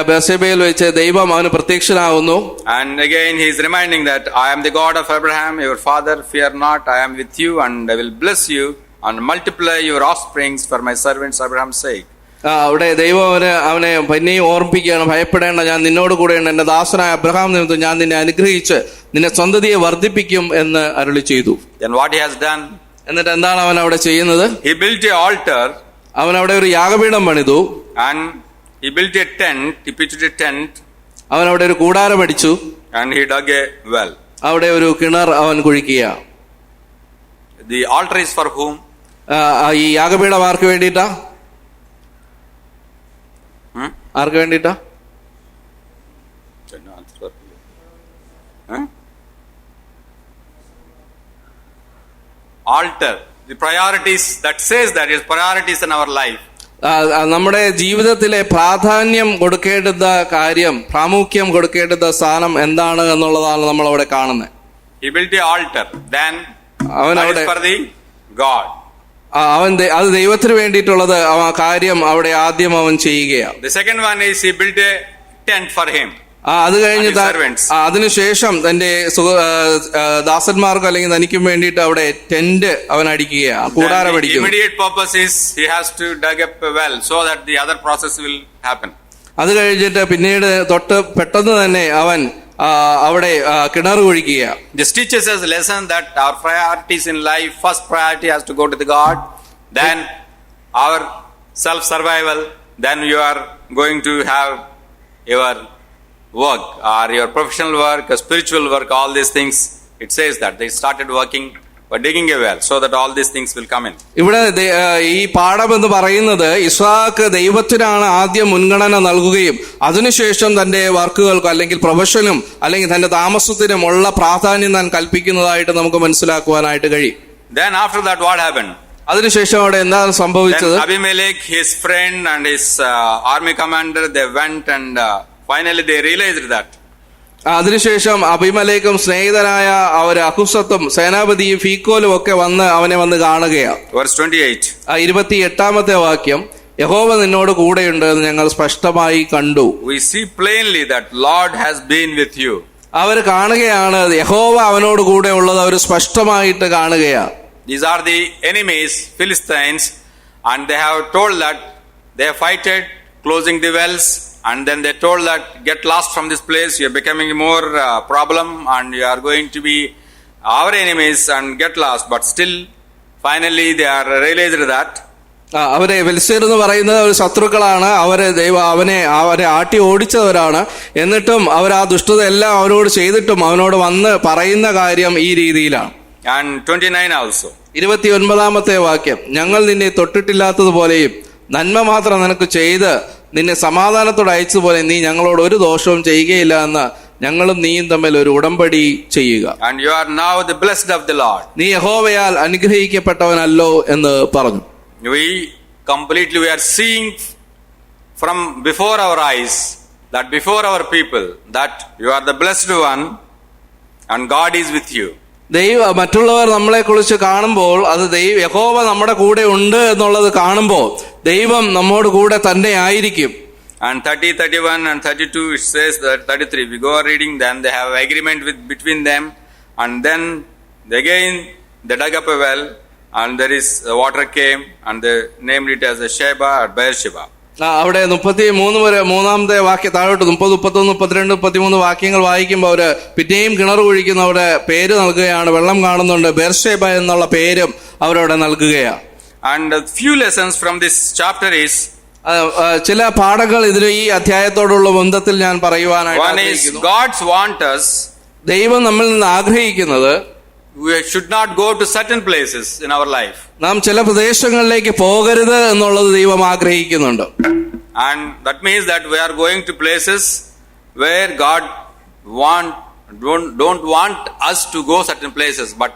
ബേർഷേബയിൽ വെച്ച് ദൈവം അവന് പ്രത്യക്ഷനാകുന്നു. And again he is reminding that I am the God of Abraham your father, fear not, I am with you and I will bless you and multiply your offsprings for my servants Abraham's sake. അവിടെ ദൈവം അവനെ പിന്നെയും ഓർമ്മിപ്പിക്കുകയാണ്, ഭയപ്പെടേണ്ട, ഞാൻ നിന്നോട് കൂടെയുണ്ട്, എന്റെ ദാസനായ അബ്രഹാം നിമിത്തം ഞാൻ നിന്നെ അനുഗ്രഹിച്ച് നിന്നെ സന്തതിയെ വർദ്ധിപ്പിക്കും എന്ന് അരുളി ചെയ്തു. Then what he has done? എന്നിട്ട് എന്താണ് അവൻ അവിടെ ചെയ്യുന്നത്? He built an altar. അവൻ അവിടെ ഒരു യാഗപീഠം പണിതു. And he built a tent, he pitched a tent. അവൻ അവിടെ ഒരു കൂടാരം അടിച്ചു. And he dug a well. അവിടെ ഒരു കിണർ അവൻ കുഴിക്കുക. The altar is for whom? ഈ യാഗപീഠം ആർക്ക് വേണ്ടിയിട്ടാ? ആർക്ക് വേണ്ടിയിട്ടാ? Altar. The priorities that says that is priorities in our life. നമ്മുടെ ജീവിതത്തിലെ പ്രാധാന്യം കൊടുക്കേണ്ടുന്ന കാര്യം, പ്രാമുഖ്യം കൊടുക്കേണ്ടുന്ന സ്ഥാനം എന്താണ് എന്നുള്ളതാണ് നമ്മൾ അവിടെ കാണുന്നത്. He built an altar. Then അവൻ അവിടെ for the God. അത് ദൈവത്തിന് വേണ്ടിയിട്ടുള്ളത് ആ കാര്യം അവിടെ ആദ്യം അവൻ ചെയ്യുകയാണ്. The second one is he built a tent for him. അത് കഴിഞ്ഞ് അതിനുശേഷം തന്റെ ദാസന്മാർക്കും അല്ലെങ്കിൽ തനിക്കും വേണ്ടിയിട്ട് അവിടെ ടെന്റ് അവൻ അടിക്കുകയാണ്, കൂടാരം അടിക്കുക. Immediate purpose is he has to dig up a well so that the other process will happen. അത് കഴിഞ്ഞിട്ട് പിന്നീട് തൊട്ട് പെട്ടെന്ന് തന്നെ അവൻ അവിടെ കിണർ കുഴിക്കുക. This teaches us a lesson that our priorities in life, first priority has to go to the God, then our self survival, then you are going to have your work or your professional work, spiritual work, all these things. It says that they started working by digging a well so that all these things will come in. ഇവിടെ ഈ പാഠം എന്ന് പറയുന്നത് ഇസ്ഹാക്ക് ദൈവത്തിനാണ് ആദ്യം മുൻഗണന നൽകുകയും അതിനുശേഷം തന്റെ വർക്കുകൾക്കും അല്ലെങ്കിൽ പ്രൊഫഷനും അല്ലെങ്കിൽ തന്റെ താമസത്തിനും ഉള്ള പ്രാധാന്യം താൻ കൽപ്പിക്കുന്നതായിട്ട് നമുക്ക് മനസ്സിലാക്കുവാനായിട്ട് കഴിയും. Then after that what happened? അതിനുശേഷം അവിടെ എന്താണ് സംഭവിച്ചത്? Abimelech, his friend and his army commander, they went and finally they realized that. അതിനുശേഷം അബിമലേക്കും സ്നേഹിതനായ അഹുസത്തും സേനാപതിയും ഫീക്കോലും ഒക്കെ അവനെ വന്ന് കാണുകയാണ്. Verse 28. 28ാമത്തെ വാക്യം, യഹോവ നിന്നോട് കൂടെയുണ്ട് എന്ന് ഞങ്ങൾ സ്പഷ്ടമായി കണ്ടു. We see plainly that Lord has been with you. അവർ കാണുകയാണ് യഹോവ അവനോട് കൂടെ ഉള്ളത്, അവർ സ്പഷ്ടമായിട്ട് കാണുകയാണ്. These are the enemies, Philistines, and they have told that they have fighted, closing the wells. And then they told that get lost from this place, you are becoming more problem and you are going to be our enemies and get lost. But still finally they are realized that അവരെ ഫിലിസ്ത്യർ എന്ന് പറയുന്നത് ഒരു ശത്രുക്കളാണ്, അവരെ ആട്ടി ഓടിച്ചവരാണ്. എന്നിട്ടും അവർ ആ ദുഷ്ടത എല്ലാം അവരോട് ചെയ്തിട്ടും അവനോട് വന്ന് പറയുന്ന കാര്യം ഈ രീതിയിലാണ്. And 29 also. 29ാമത്തെ വാക്യം, ഞങ്ങൾ നിന്നെ തൊട്ടിട്ടില്ലാത്തതുപോലെയും നന്മ മാത്രം നിനക്ക് ചെയ്ത് നിന്നെ സമാധാനത്തോടെ അയച്ചതുപോലെ നീ ഞങ്ങളോട് ഒരു ദോഷവും ചെയ്യുകയില്ല എന്ന് ഞങ്ങളും നീയും തമ്മിൽ ഒരു ഉടമ്പടി ചെയ്യുക. And you are now the blessed of the Lord. നീ യഹോവയാൽ അനുഗ്രഹിക്കപ്പെട്ടവനല്ലോ എന്ന് പറഞ്ഞു. We are seeing from before our eyes, that before our people, that you are the blessed one and God is with you. മറ്റുള്ളവർ നമ്മളെ കുറിച്ച് കാണുമ്പോൾ അത് യഹോവ നമ്മുടെ കൂടെ ഉണ്ട് എന്നുള്ളത് കാണുമ്പോൾ ദൈവം നമ്മോട് കൂടെ തന്നെ ആയിരിക്കും. And 30, 31 and 32 it says that 33 we go reading, then they have agreement between them, and then again they dug up a well, and there is water came, and they named it as a Sheba or Beersheba. അവിടെ 33 വരെ മൂന്നാമത്തെ വാക്യം താഴോട്ട് 30, 31, 32, 33 വാക്യങ്ങൾ വായിക്കുമ്പോൾ അവര് പിന്നെയും കിണർ കുഴിക്കുന്നവരുടെ പേര് നൽകുകയാണ്. വെള്ളം കാണുന്നുണ്ട്, ബെർഷേബ എന്നുള്ള പേരും അവരവിടെ നൽകുകയാണ്. And a few lessons from this chapter is, ചില പാഠങ്ങൾ ഇതിൽ ഈ അധ്യായത്തോടുള്ള ബന്ധത്തിൽ ഞാൻ പറയുവാനായിട്ട് one is ആഗ്രഹിക്കുന്നു. God's want us, ദൈവം നമ്മിൽ നിന്ന് ആഗ്രഹിക്കുന്നത് we should not go to certain places in our life, നാം ചില പ്രദേശങ്ങളിലേക്ക് പോകരുത് എന്നുള്ളത് ദൈവം ആഗ്രഹിക്കുന്നുണ്ട്. and that means that we are going to places where God don't want us to go certain places, but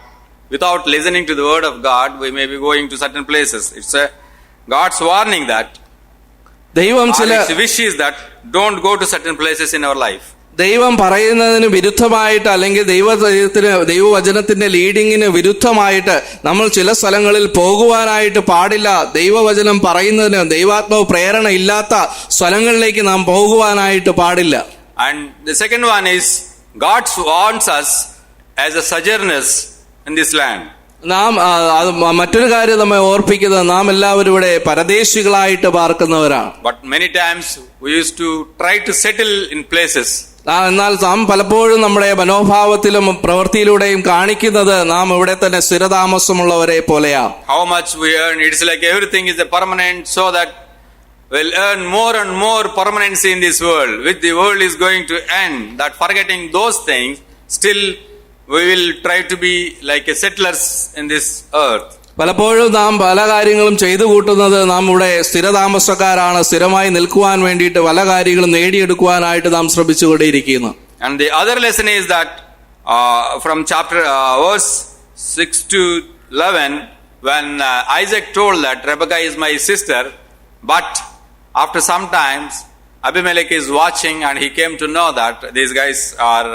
without listening to the word of God we may be going to certain places. It's a God's warning that, ദൈവം or ചില His wish is that don't go to certain places in our life. ദൈവം പറയുന്നതിന് വിരുദ്ധമായിട്ട് അല്ലെങ്കിൽ ദൈവവചനത്തിന്റെ ലീഡിങ്ങിന് വിരുദ്ധമായിട്ട് നമ്മൾ ചില സ്ഥലങ്ങളിൽ പോകുവാനായിട്ട് പാടില്ല. ദൈവവചനം പറയുന്നതിന് ദൈവാത്മാവ് പ്രേരണ ഇല്ലാത്ത സ്ഥലങ്ങളിലേക്ക് നാം പോകുവാനായിട്ട് പാടില്ല. And the second one is God wants us as a sojourners in this land. നാം അത് മറ്റൊരു കാര്യം നമ്മെ ഓർപ്പിക്കുന്നത്, നാം എല്ലാവരും ഇവിടെ പരദേശികളായിട്ട് പാർക്കുന്നവരാണ്. But many times we used to try to settle in places. എന്നാൽ നാം പലപ്പോഴും നമ്മുടെ മനോഭാവത്തിലും പ്രവൃത്തിയിലൂടെയും കാണിക്കുന്നത് നാം ഇവിടെ തന്നെ സ്ഥിരതാമസമുള്ളവരെ പോലെയാണ്. How much we earn, it's like everything is a permanent, so that we'll earn more and more permanency in this world, which the world is going to end. That forgetting those things, still we will try to be like a settlers in this earth. പലപ്പോഴും നാം പല കാര്യങ്ങളും ചെയ്തു കൂട്ടുന്നത് നാം ഇവിടെ സ്ഥിരതാമസക്കാരാണ്, സ്ഥിരമായി നിൽക്കുവാൻ വേണ്ടിയിട്ട് പല കാര്യങ്ങളും നേടിയെടുക്കുവാനായിട്ട് നാം ശ്രമിച്ചുകൊണ്ടേയിരിക്കുന്നു. And the other lesson is that from chapter verse 6 to 11, when Isaac told that Rebekah is my sister, but after some times Abimelech is watching and he came to know that these guys are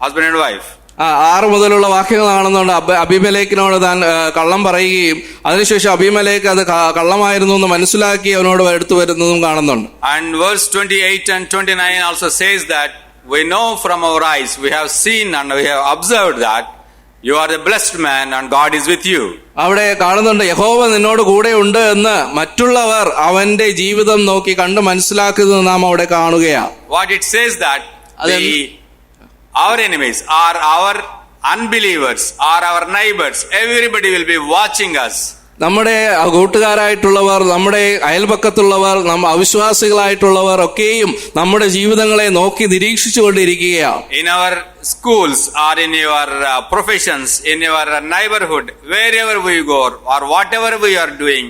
husband and wife. 6 മുതലുള്ള വാക്യങ്ങൾ കാണുന്നുണ്ട്. അബീമേലെക്കിനോട് താൻ കള്ളം പറയുകയും അതിനുശേഷം അബീമേലെക്ക് അത് കള്ളമായിരുന്നു എന്ന് മനസ്സിലാക്കി അവനോട് എടുത്തു വരുന്നതും കാണുന്നുണ്ട്. And verse 28 and 29 also says that we know from our eyes, we have seen and we have observed that you are the blessed man and God is with you. അവിടെ കാണുന്നുണ്ട്, യഹോവ നിന്നോട് കൂടെ ഉണ്ട് എന്ന് മറ്റുള്ളവർ അവന്റെ ജീവിതം നോക്കി കണ്ട് മനസ്സിലാക്കുന്നത് നാം അവിടെ കാണുകയാണ്. What it says that our enemies are our unbelievers, are our neighbors, everybody will be watching us. നമ്മുടെ കൂട്ടുകാരായിട്ടുള്ളവർ, നമ്മുടെ അയൽപക്കത്തുള്ളവർ, അവിശ്വാസികളായിട്ടുള്ളവർ ഒക്കെയും നമ്മുടെ ജീവിതങ്ങളെ നോക്കി നിരീക്ഷിച്ചുകൊണ്ടിരിക്കുകയാണ്. In our schools or in your professions, in your neighborhood, wherever we go or whatever we are doing,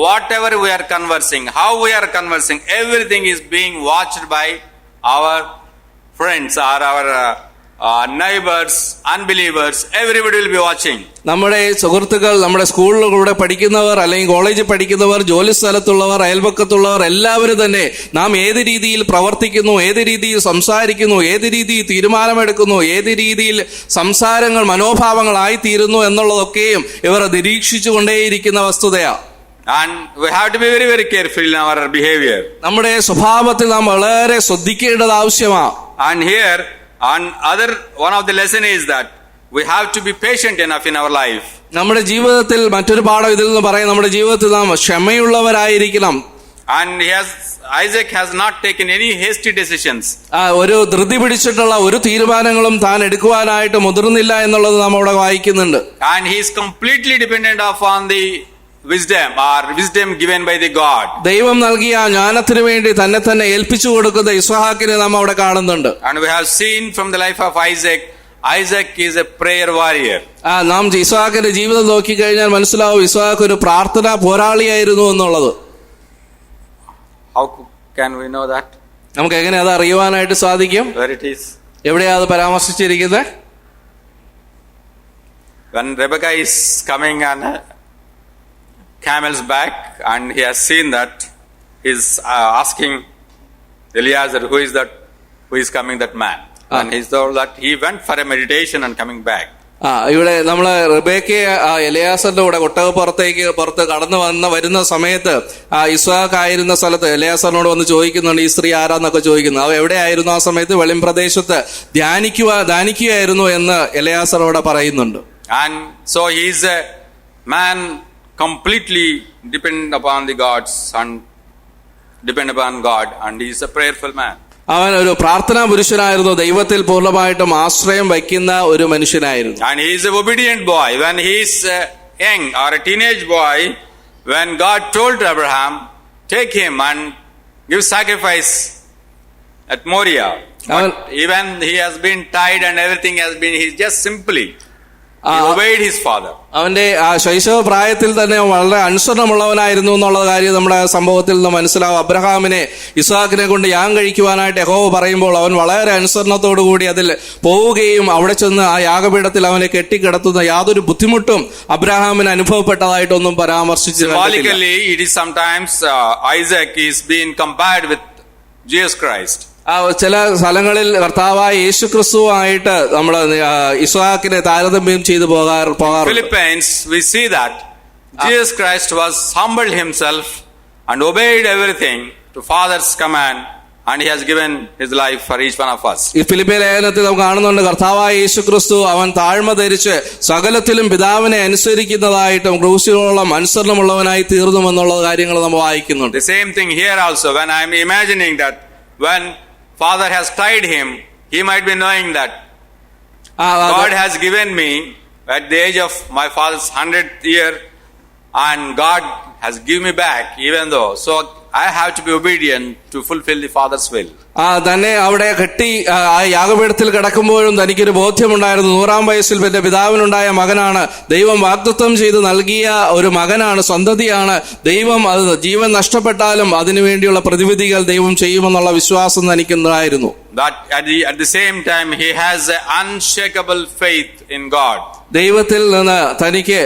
whatever we are conversing, how we are conversing, everything is being watched by our friends or our neighbors, unbelievers, everybody will be watching. നമ്മുടെ സുഹൃത്തുക്കൾ, നമ്മുടെ സ്കൂളിലൂടെ പഠിക്കുന്നവർ, അല്ലെങ്കിൽ കോളേജിൽ പഠിക്കുന്നവർ, ജോലി സ്ഥലത്തുള്ളവർ, അയൽപക്കത്തുള്ളവർ എല്ലാവരും തന്നെ നാം ഏത് രീതിയിൽ പ്രവർത്തിക്കുന്നു, ഏത് രീതിയിൽ സംസാരിക്കുന്നു, ഏത് രീതിയിൽ തീരുമാനമെടുക്കുന്നു, ഏത് രീതിയിൽ സംസാരങ്ങൾ മനോഭാവങ്ങളായി തീരുന്നു എന്നുള്ളതൊക്കെയും ഇവർ നിരീക്ഷിച്ചുകൊണ്ടേയിരിക്കുന്ന വസ്തുതയാണ്. And we have to be very, very careful in our behavior. നമ്മുടെ സ്വഭാവത്തിൽ നാം വളരെ ശ്രദ്ധിക്കേണ്ടത് ആവശ്യമാണ്. And here, one of the lesson is that we have to be patient enough in our life. നമ്മുടെ ജീവിതത്തിൽ മറ്റൊരു പാഠം ഇതിൽ നിന്ന് പറയാം, നമ്മുടെ ജീവിതത്തിൽ നാം ക്ഷമയുള്ളവരായിരിക്കണം. And Isaac has not taken any hasty decisions. ഒരു ധൃതി പിടിച്ചിട്ടുള്ള ഒരു തീരുമാനങ്ങളും താൻ എടുക്കുവാനായിട്ട് മുതിർന്നില്ല എന്നുള്ളത് നാം അവിടെ വായിക്കുന്നുണ്ട്. And he is completely dependent upon the wisdom given by the God. ദൈവം നൽകിയ ജ്ഞാനത്തിന് വേണ്ടി തന്നെ തന്നെ ഏൽപ്പിച്ചു കൊടുക്കുന്ന ഇസ്ഹാക്കിനെ നാം അവിടെ കാണുന്നുണ്ട്. And we have seen from the life of Isaac is a prayer warrior. നാം ഇസ്ഹാക്കിന്റെ ജീവിതം നോക്കിക്കഴിഞ്ഞാൽ മനസ്സിലാവും ഇസ്ഹാക്ക് ഒരു പ്രാർത്ഥനാ പോരാളിയായിരുന്നു എന്നുള്ളത്. How can we know that? നമുക്ക് എങ്ങനെ അത് അറിയുവാനായിട്ട് സാധിക്കും? Where it is? എവിടെയാ അത് പരാമർശിച്ചിരിക്കുന്നത്? When Rebekah is coming on camel's back and he has seen that, he is asking Eliezer, who is coming, that man? And he told that he went for a meditation and coming back. ഇവിടെ നമ്മള് റിബേക്കയെ എലയാസറിന്റെ കൂടെ പുറത്ത് കടന്നു വരുന്ന സമയത്ത് ഇസ്ഹാക്ക് ആയിരുന്ന സ്ഥലത്ത് എലയാസറിനോട് വന്ന് ചോദിക്കുന്നുണ്ട്, ഈ സ്ത്രീ ആരാന്നൊക്കെ ചോദിക്കുന്നു. അവ എവിടെയായിരുന്നു ആ സമയത്ത്? വെളിംപ്രദേശത്ത് ധ്യാനിക്കുകയായിരുന്നു എന്ന് എലയാസർ അവിടെ പറയുന്നുണ്ട്. And so he is a man completely dependent upon the gods and depend upon God, and he is a prayerful man. അവൻ ഒരു പ്രാർത്ഥനാ പുരുഷനായിരുന്നു, ദൈവത്തിൽ പൂർണ്ണമായിട്ടും ആശ്രയം വയ്ക്കുന്ന ഒരു മനുഷ്യനായിരുന്നു. And he is a obedient boy. When he is young or a teenage boy, when God told Abraham, take him and give sacrifice at Moriah. But even he has been tied and everything has been, he just simply he obeyed his father. അവന്റെ ശൈശവ പ്രായത്തിൽ തന്നെ വളരെ അനുസരണമുള്ളവനായിരുന്നു എന്നുള്ള കാര്യം നമ്മുടെ സംഭവത്തിൽ നിന്ന് മനസ്സിലാവും. അബ്രഹാമിനെ ഇസ്ഹാക്കിനെ കൊണ്ട് യാഗം കഴിക്കുവാനായിട്ട് യഹോവ പറയുമ്പോൾ അവൻ വളരെ അനുസരണത്തോടു കൂടി അതിൽ പോവുകയും അവിടെ ചെന്ന് ആ യാഗപീഠത്തിൽ അവനെ കെട്ടിക്കിടത്തുന്ന യാതൊരു ബുദ്ധിമുട്ടും അബ്രഹാമിന് അനുഭവപ്പെട്ടതായിട്ടൊന്നും പരാമർശിച്ചില്ല. Symbolically, it is sometimes Isaac is being compared with Jesus Christ. ചില സ്ഥലങ്ങളിൽ കർത്താവായ യേശു ക്രിസ്തുവായിട്ട് നമ്മൾ ഇസ്ഹാക്കിനെ താരതമ്യം ചെയ്തു പോകാറുണ്ട്. Philippians, we see that Jesus Christ was humbled himself and obeyed everything to Father's command, and he has given his life for each one of us. ഈ ഫിലിപ്പിയ ലേഖനത്തിൽ നമുക്ക് കാണുന്നുണ്ട്, കർത്താവായ യേശു ക്രിസ്തു അവൻ താഴ്മ ധരിച്ച് സകലത്തിലും പിതാവിനെ അനുസരിക്കുന്നതായിട്ടും ക്രൂശിനോളം അനുസരണമുള്ളവനായി തീർന്നുമെന്നുള്ള കാര്യങ്ങൾ നമ്മൾ വായിക്കുന്നുണ്ട്. The same thing here also. When I am imagining that when Father has tied him, he might be knowing that God has given me at the age of my father's 100th year, and God has given me back, even though. So I have to be obedient to fulfill the Father's will. തന്നെ അവിടെ കെട്ടി ആ യാഗപീഠത്തിൽ കിടക്കുമ്പോഴും തനിക്കൊരു ബോധ്യമുണ്ടായിരുന്നു, 100-ാം വയസ്സിൽ എന്റെ പിതാവിനുണ്ടായ മകനാണ്, ദൈവം വാഗ്ദത്തം ചെയ്ത് നൽകിയ ഒരു മകനാണ്, സന്തതിയാണ്. ദൈവം അത് ജീവൻ നഷ്ടപ്പെട്ടാലും അതിനുവേണ്ടിയുള്ള പ്രതിവിധികൾ ദൈവം ചെയ്യുമെന്നുള്ള വിശ്വാസം തനിക്കുണ്ടായിരുന്നു. That at the same time he has an unshakable faith in God. ദൈവത്തിൽ നിന്ന് തനിക്ക്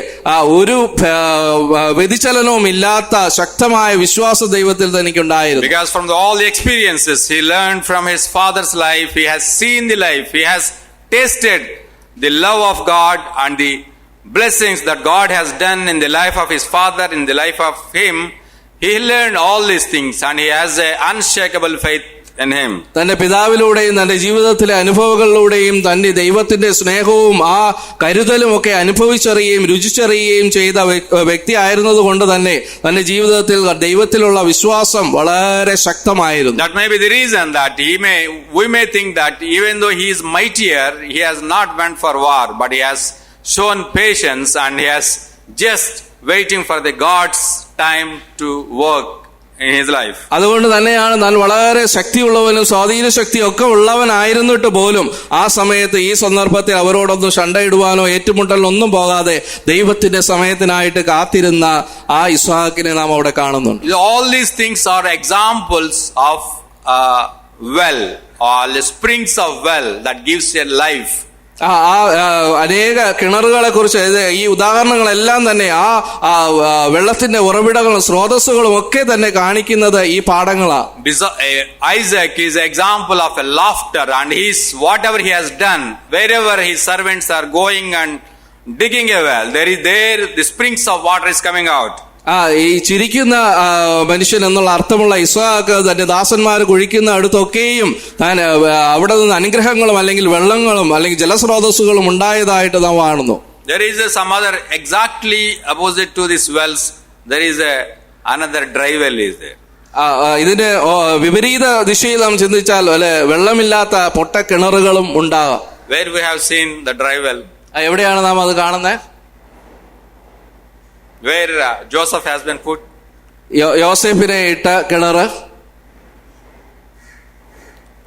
ഒരു വ്യതിചലനവും ഇല്ലാത്ത ശക്തമായ വിശ്വാസം ദൈവത്തിൽ തനിക്കുണ്ടായിരുന്നു. Because from all the experiences he learned from his father's life, he has seen the life, he has tasted the love of God and the blessings that God has done in the life of his father, in the life of him. He learned all these things and he has an unshakable faith in him. തന്റെ പിതാവിലൂടെയും തന്റെ ജീവിതത്തിലെ അനുഭവങ്ങളിലൂടെയും തന്റെ ദൈവത്തിന്റെ സ്നേഹവും ആ കരുതലും ഒക്കെ അനുഭവിച്ചറിയുകയും രുചിച്ചറിയുകയും ചെയ്ത വ്യക്തി ആയിരുന്നത് കൊണ്ട് തന്നെ തന്റെ ജീവിതത്തിൽ ദൈവത്തിലുള്ള വിശ്വാസം വളരെ ശക്തമായിരുന്നു. That may be the reason that we may think that even though he is mightier, he has not went for war, but he has shown patience and he has just waiting for the God's time to work in his life. അതുകൊണ്ട് തന്നെയാണ് താൻ വളരെ ശക്തിയുള്ളവനും സ്വാധീന ശക്തിയും ഒക്കെ ഉള്ളവനായിരുന്നിട്ട് പോലും ആ സമയത്ത് ഈ സന്ദർഭത്തിൽ അവരോടൊന്നും ശണ്ടയിടുവാനോ ഏറ്റുമുട്ടലിനൊന്നും പോകാതെ ദൈവത്തിന്റെ സമയത്തിനായിട്ട് കാത്തിരുന്ന ആ ഇസ്ഹാക്കിനെ നാം അവിടെ കാണുന്നുണ്ട്. All these things are examples of well, or the springs of well that gives a life. അനേക കിണറുകളെ കുറിച്ച് ഈ ഉദാഹരണങ്ങളെല്ലാം തന്നെ ആ വെള്ളത്തിന്റെ ഉറവിടങ്ങളും സ്രോതസ്സുകളും ഒക്കെ തന്നെ കാണിക്കുന്നത് ഈ പാഠങ്ങളാണ്. Isaac is an example of a laughter, and whatever he has done, wherever his servants are going and digging a well, the springs of water is coming out. ഈ ചിരിക്കുന്ന മനുഷ്യൻ എന്നുള്ള അർത്ഥമുള്ള ഇസ്ഹാക്ക് തന്റെ ദാസന്മാർ കുഴിക്കുന്ന അടുത്തൊക്കെയും താൻ അവിടെ നിന്ന് അനുഗ്രഹങ്ങളും അല്ലെങ്കിൽ വെള്ളങ്ങളും അല്ലെങ്കിൽ ജലസ്രോതസ്സുകളും ഉണ്ടായതായിട്ട് നാം കാണുന്നു. There is some other exactly opposite to these wells. There is another dry well is there. ഇതിന്റെ വിപരീത ദിശയിൽ നാം ചിന്തിച്ചാൽ അല്ലെ വെള്ളമില്ലാത്ത പൊട്ട കിണറുകളും ഉണ്ടാകാം. Where we have seen the dry well. എവിടെയാണ് നാം അത് കാണുന്നത്? Where Joseph has been put. യോസേഫിനെ ഇട്ട കിണറ്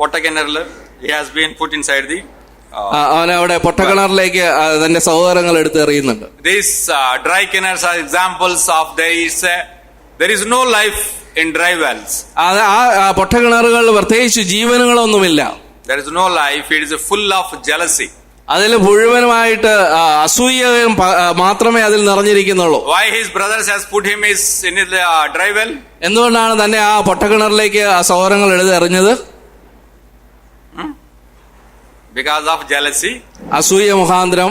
പൊട്ടക്കിണറിൽ he has been put inside the അവനെ അവിടെ പൊട്ടക്കിണറിലേക്ക് തന്റെ സഹോദരങ്ങൾ എടുത്ത് എറിയുന്നുണ്ട്. These dry canals are examples of there is no life in dry wells. ആ പൊട്ടക്കിണറുകളിൽ പ്രത്യേകിച്ച് ജീവനുകളൊന്നുമില്ല. There is no life. It is full of jealousy. അതിൽ മുഴുവനുമായിട്ട് അസൂയയും മാത്രമേ അതിൽ നിറഞ്ഞിരിക്കുന്നുള്ളൂ. Why his brothers has put him in his dry well? എന്തുകൊണ്ടാണ് തന്നെ ആ പൊട്ടക്കിണറിലേക്ക് ആ സഹോദരങ്ങൾ എറിഞ്ഞത്? Because of jealousy. അസൂയ മുഖാന്തരം.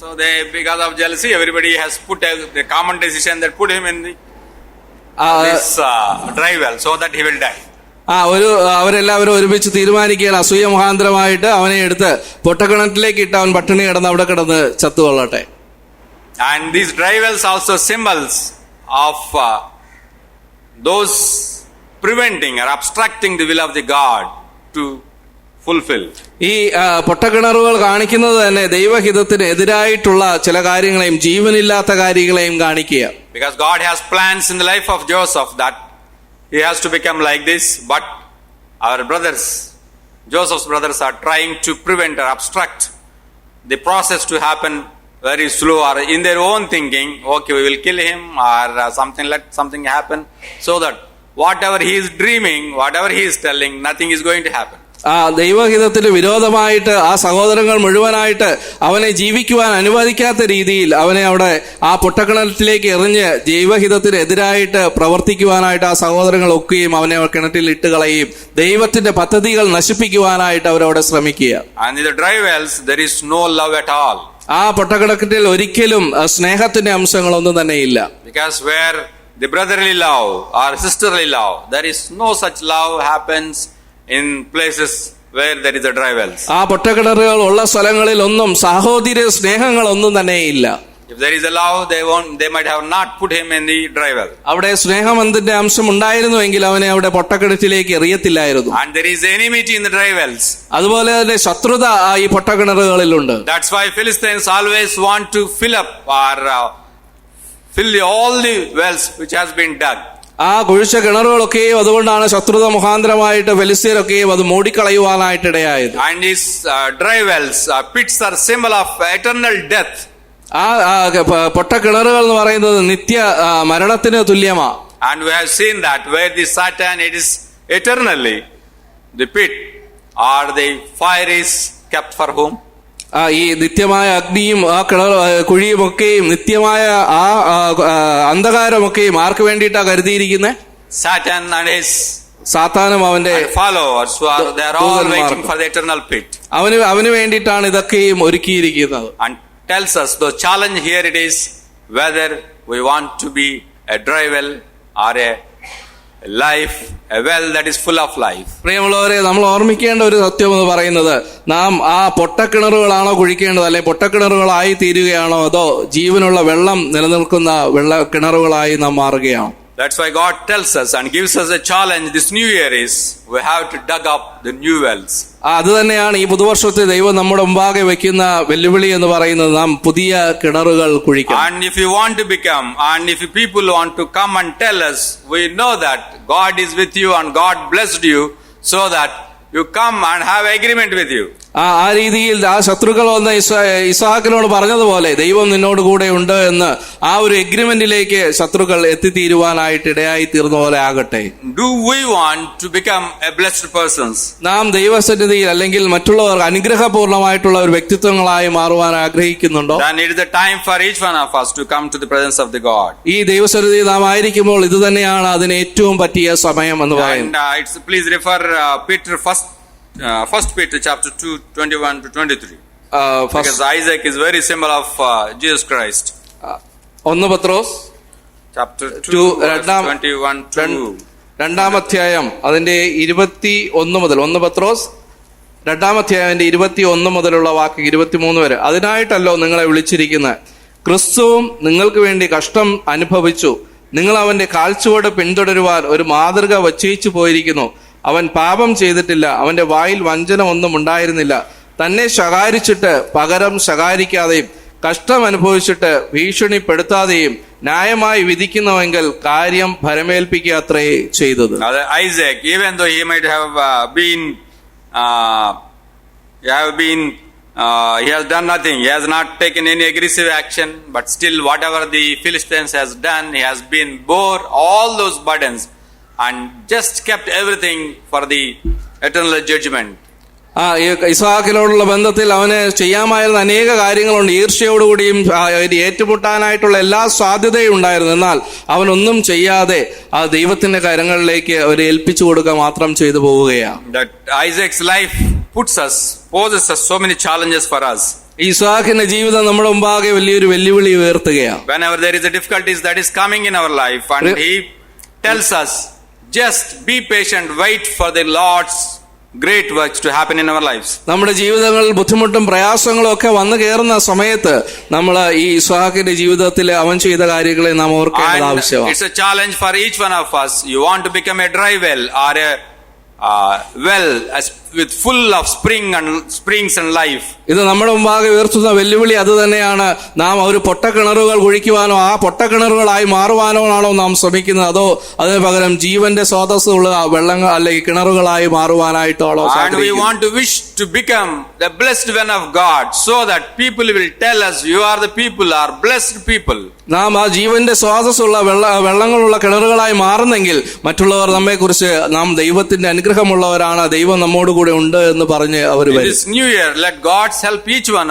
So they, because of jealousy, everybody has put the common decision that put him in this dry well so that he will die. അവരെല്ലാവരും ഒരുമിച്ച് തീരുമാനിക്കുകയാണ് അസൂയ മുഖാന്തരമായിട്ട് അവനെ എടുത്ത് പൊട്ടക്കിണറ്റിലേക്ക് ഇട്ട് അവൻ പട്ടിണി കിടന്ന് അവിടെ കിടന്ന് ചത്തുകൊള്ളട്ടെ. And these dry wells also symbols of those preventing or obstructing the will of the God to fulfill. ഈ പൊട്ടക്കിണറുകൾ കാണിക്കുന്നത് തന്നെ ദൈവഹിതത്തിന് എതിരായിട്ടുള്ള ചില കാര്യങ്ങളെയും ജീവനില്ലാത്ത കാര്യങ്ങളെയും കാണിക്കുക. Because God has plans in the life of Joseph that he has to become like this, but our brothers, Joseph's brothers, are trying to prevent or obstruct the process to happen very slow or in their own thinking. Okay, we will kill him or let something happen, so that whatever he is dreaming, whatever he is telling, nothing is going to happen. ദൈവഹിതത്തിന് വിരോധമായിട്ട് ആ സഹോദരങ്ങൾ മുഴുവനായിട്ട് അവനെ ജീവിക്കുവാൻ അനുവദിക്കാത്ത രീതിയിൽ അവനെ അവിടെ ആ പൊട്ടക്കിണറ്റിലേക്ക് എറിഞ്ഞ് ദൈവഹിതത്തിന് എതിരായിട്ട് പ്രവർത്തിക്കുവാനായിട്ട് ആ സഹോദരങ്ങൾ ഒക്കെയും അവനെ കിണറ്റിൽ ഇട്ട് കളയുകയും ദൈവത്തിന്റെ പദ്ധതികൾ നശിപ്പിക്കുവാനായിട്ട് അവരവിടെ ശ്രമിക്കുക. And in the dry wells there is no love at all. ആ പൊട്ടക്കിണറ്റിൽ ഒരിക്കലും സ്നേഹത്തിന്റെ അംശങ്ങളൊന്നും തന്നെ ഇല്ല. Because where the brotherly love or sisterly love, there is no such love happens in places where there is a dry wells. ആ പൊട്ടക്കിണറുകൾ ഉള്ള സ്ഥലങ്ങളിൽ ഒന്നും സാഹോദര്യ സ്നേഹങ്ങളൊന്നും തന്നെ ഇല്ല. If there is a love, they might have not put him in the dry well. അവിടെ സ്നേഹമന്തിന്റെ അംശം ഉണ്ടായിരുന്നുവെങ്കിൽ അവനെ അവിടെ പൊട്ടക്കിണറ്റിലേക്ക് എറിയത്തില്ലായിരുന്നു. And there is enmity in the dry wells. അതുപോലെ തന്നെ ശത്രുത ഈ പൊട്ടക്കിണറുകളിലുണ്ട്. That's why Philistines always want to fill up or fill all the wells which has been dug. ആ കുഴിച്ച കിണറുകളൊക്കെയും അതുകൊണ്ടാണ് ശത്രുത മുഖാന്തരമായിട്ട് ഫെലിസ്ത്യരൊക്കെയും അത് മൂടിക്കളയുവാനായിട്ട് ഇടയായത്. And these dry wells, pits are symbol of eternal death. ആ പൊട്ടക്കിണറുകൾ എന്ന് പറയുന്നത് നിത്യ മരണത്തിന് തുല്യമാണ്. And we have seen that where the Satan, it is eternally the pit or the fire is kept for whom? ഈ നിത്യമായ അഗ്നിയും ആ കുഴിയുമൊക്കെയും നിത്യമായ ആ അന്ധകാരമൊക്കെയും ആർക്ക് വേണ്ടിയിട്ടാ കരുതിയിരിക്കുന്നത്? Satan and his സാത്താനും അവന്റെ followers, they are all waiting for the eternal pit. അവന് വേണ്ടിയിട്ടാണ് ഇതൊക്കെയും ഒരുക്കിയിരിക്കുന്നത്. And tells us the challenge here it is whether we want to be a dry well or a life, a well that is full of life. പ്രിയമുള്ളവരെ, നമ്മൾ ഓർമ്മിക്കേണ്ട ഒരു സത്യം എന്ന് പറയുന്നത് നാം ആ പൊട്ടക്കിണറുകളാണോ കുഴിക്കേണ്ടത്, അല്ലെങ്കിൽ പൊട്ടക്കിണറുകളായി തീരുകയാണോ, അതോ ജീവനുള്ള വെള്ളം നിലനിൽക്കുന്ന കിണറുകളായി നാം മാറുകയാണോ? That's why God tells us and gives us a challenge this new year is we have to dig up the new wells. അത് തന്നെയാണ് ഈ പുതുവർഷത്തെ ദൈവം നമ്മുടെ മുമ്പാകെ വെക്കുന്ന വെല്ലുവിളി എന്ന് പറയുന്നത്. നാം പുതിയ കിണറുകൾ കുഴിക്കണം. And if you want to become, and if people want to come and tell us, we know that God is with you and God blessed you, so that you come and have agreement with you. ആ രീതിയിൽ ആ ശത്രുക്കൾ വന്ന് ഇസ്ഹാക്കിനോട് പറഞ്ഞതുപോലെ ദൈവം നിന്നോട് കൂടെ ഉണ്ട് എന്ന് ആ ഒരു എഗ്രിമെന്റിലേക്ക് ശത്രുക്കൾ എത്തിത്തീരുവാനായിട്ട് ഇടയായി തീർന്ന പോലെ ആകട്ടെ. Do we want to become a blessed persons? നാം ദൈവസന്നിധിയിൽ അല്ലെങ്കിൽ മറ്റുള്ളവർക്ക് അനുഗ്രഹപൂർണമായിട്ടുള്ള ഒരു വ്യക്തിത്വങ്ങളായി മാറുവാൻ ആഗ്രഹിക്കുന്നുണ്ടോ? Then it is the time for each one of us to come to the presence of the God. ഈ ദൈവസന്നിധിയിൽ നാം ആയിരിക്കുമ്പോൾ ഇത് തന്നെയാണ് അതിന് ഏറ്റവും പറ്റിയ സമയം എന്ന് പറയുന്നത്. And please refer Peter First Peter chapter 2, 21 to 23. Because Isaac is very symbol of Jesus Christ. 1 Pathros chapter 2 verse 21 to രണ്ടാം അധ്യായം അതിന്റെ 21 മുതൽ 1 പത്രോസ് രണ്ടാം അധ്യായത്തിന്റെ 21 മുതലുള്ള വാക്ക് 23 വരെ. അതിനായിട്ടല്ലോ നിങ്ങളെ വിളിച്ചിരിക്കുന്നത്. ക്രിസ്തുവും നിങ്ങൾക്ക് വേണ്ടി കഷ്ടം അനുഭവിച്ചു. നിങ്ങൾ അവന്റെ കാൽച്ചുവട് പിന്തുടരുവാൻ ഒരു മാതൃക വച്ചിച്ചു പോയിരിക്കുന്നു. അവൻ പാപം ചെയ്തിട്ടില്ല, അവന്റെ വായിൽ വഞ്ചന ഒന്നും ഉണ്ടായിരുന്നില്ല. തന്നെ ശകാരിച്ചിട്ട് പകരം ശകാരിക്കാതെയും കഷ്ടം അനുഭവിച്ചിട്ട് ഭീഷണിപ്പെടുത്താതെയും ന്യായമായി വിധിക്കുന്നുവെങ്കിൽ കാര്യം ഭരമേൽപ്പിക്കാത്രേ ചെയ്തത്. Isaac, even though he might have he has done nothing, he has not taken any aggressive action, but still whatever the Philistines has done, he has been bore all those burdens and just kept everything for the eternal judgment. ഇസ്ഹാക്കിനോടുള്ള ബന്ധത്തിൽ അവന് ചെയ്യാമായിരുന്ന അനേക കാര്യങ്ങളുണ്ട്. ഈർഷ്യയോടുകൂടിയും ഏറ്റുമുട്ടാനായിട്ടുള്ള എല്ലാ സാധ്യതയും ഉണ്ടായിരുന്നു. എന്നാൽ അവനൊന്നും ചെയ്യാതെ ആ ദൈവത്തിന്റെ കരങ്ങളിലേക്ക് അവർ ഏൽപ്പിച്ചു കൊടുക്കുക മാത്രം ചെയ്തു പോവുകയാണ്. That Isaac's life poses us so many challenges for us. ഈ ഇസ്ഹാക്കിന്റെ ജീവിതം നമ്മുടെ മുമ്പാകെ വലിയൊരു വെല്ലുവിളി ഉയർത്തുകയാണ്. Whenever there is a difficulties that is coming in our life, and he tells us, just be patient, wait for the Lord's great works to happen in our lives. നമ്മുടെ ജീവിതങ്ങളിൽ ബുദ്ധിമുട്ടും പ്രയാസങ്ങളും ഒക്കെ വന്നു കയറുന്ന സമയത്ത് നമ്മൾ ഈ ഇസ്ഹാക്കിന്റെ ജീവിതത്തിൽ അവൻ ചെയ്ത കാര്യങ്ങളെ നാം ഓർക്കേണ്ടത് And ആവശ്യമാണ്. it's a challenge for each one of us. You want to become a dry well or a well with full of springs and life. ഇത് നമ്മുടെ മുമ്പാകെ ഉയർത്തുന്ന വെല്ലുവിളി അത് തന്നെയാണ്. നാം ഒരു പൊട്ടക്കിണറുകൾ കുഴിക്കുവാനോ ആ പൊട്ടക്കിണറുകളായി മാറുവാനോ ആണോ നാം ശ്രമിക്കുന്നത്, അതോ അതിന് പകരം ജീവന്റെ സ്രോതസ്സുള്ള വെള്ളങ്ങൾ അല്ലെങ്കിൽ കിണറുകളായി മാറുവാനായിട്ടാണോ? And we want to wish to become the blessed one of God, so that people will tell us, you are the people, are blessed people. നാം ആ ജീവന്റെ സ്രോതസ്സുള്ള വെള്ളങ്ങളുള്ള കിണറുകളായി മാറുന്നെങ്കിൽ മറ്റുള്ളവർ നമ്മെ കുറിച്ച് നാം ദൈവത്തിന്റെ അനുഗ്രഹമുള്ളവരാണ്, ദൈവം നമ്മോട് കൂടെ ഉണ്ട് എന്ന് പറഞ്ഞ് അവർ In വരും. this new year, let God help each one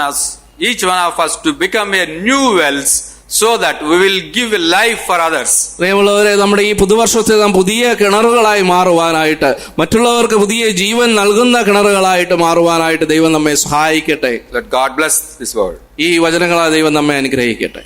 of us to become a new wells, so that we will give a life for others. പ്രിയമുള്ളവരെ, നമ്മുടെ ഈ പുതുവർഷത്തിൽ നാം പുതിയ കിണറുകളായി മാറുവാനായിട്ട്, മറ്റുള്ളവർക്ക് പുതിയ ജീവൻ നൽകുന്ന കിണറുകളായിട്ട് മാറുവാനായിട്ട് ദൈവം നമ്മെ സഹായിക്കട്ടെ. Let God bless this word. ഈ വചനങ്ങളാൽ ദൈവം നമ്മെ അനുഗ്രഹിക്കട്ടെ.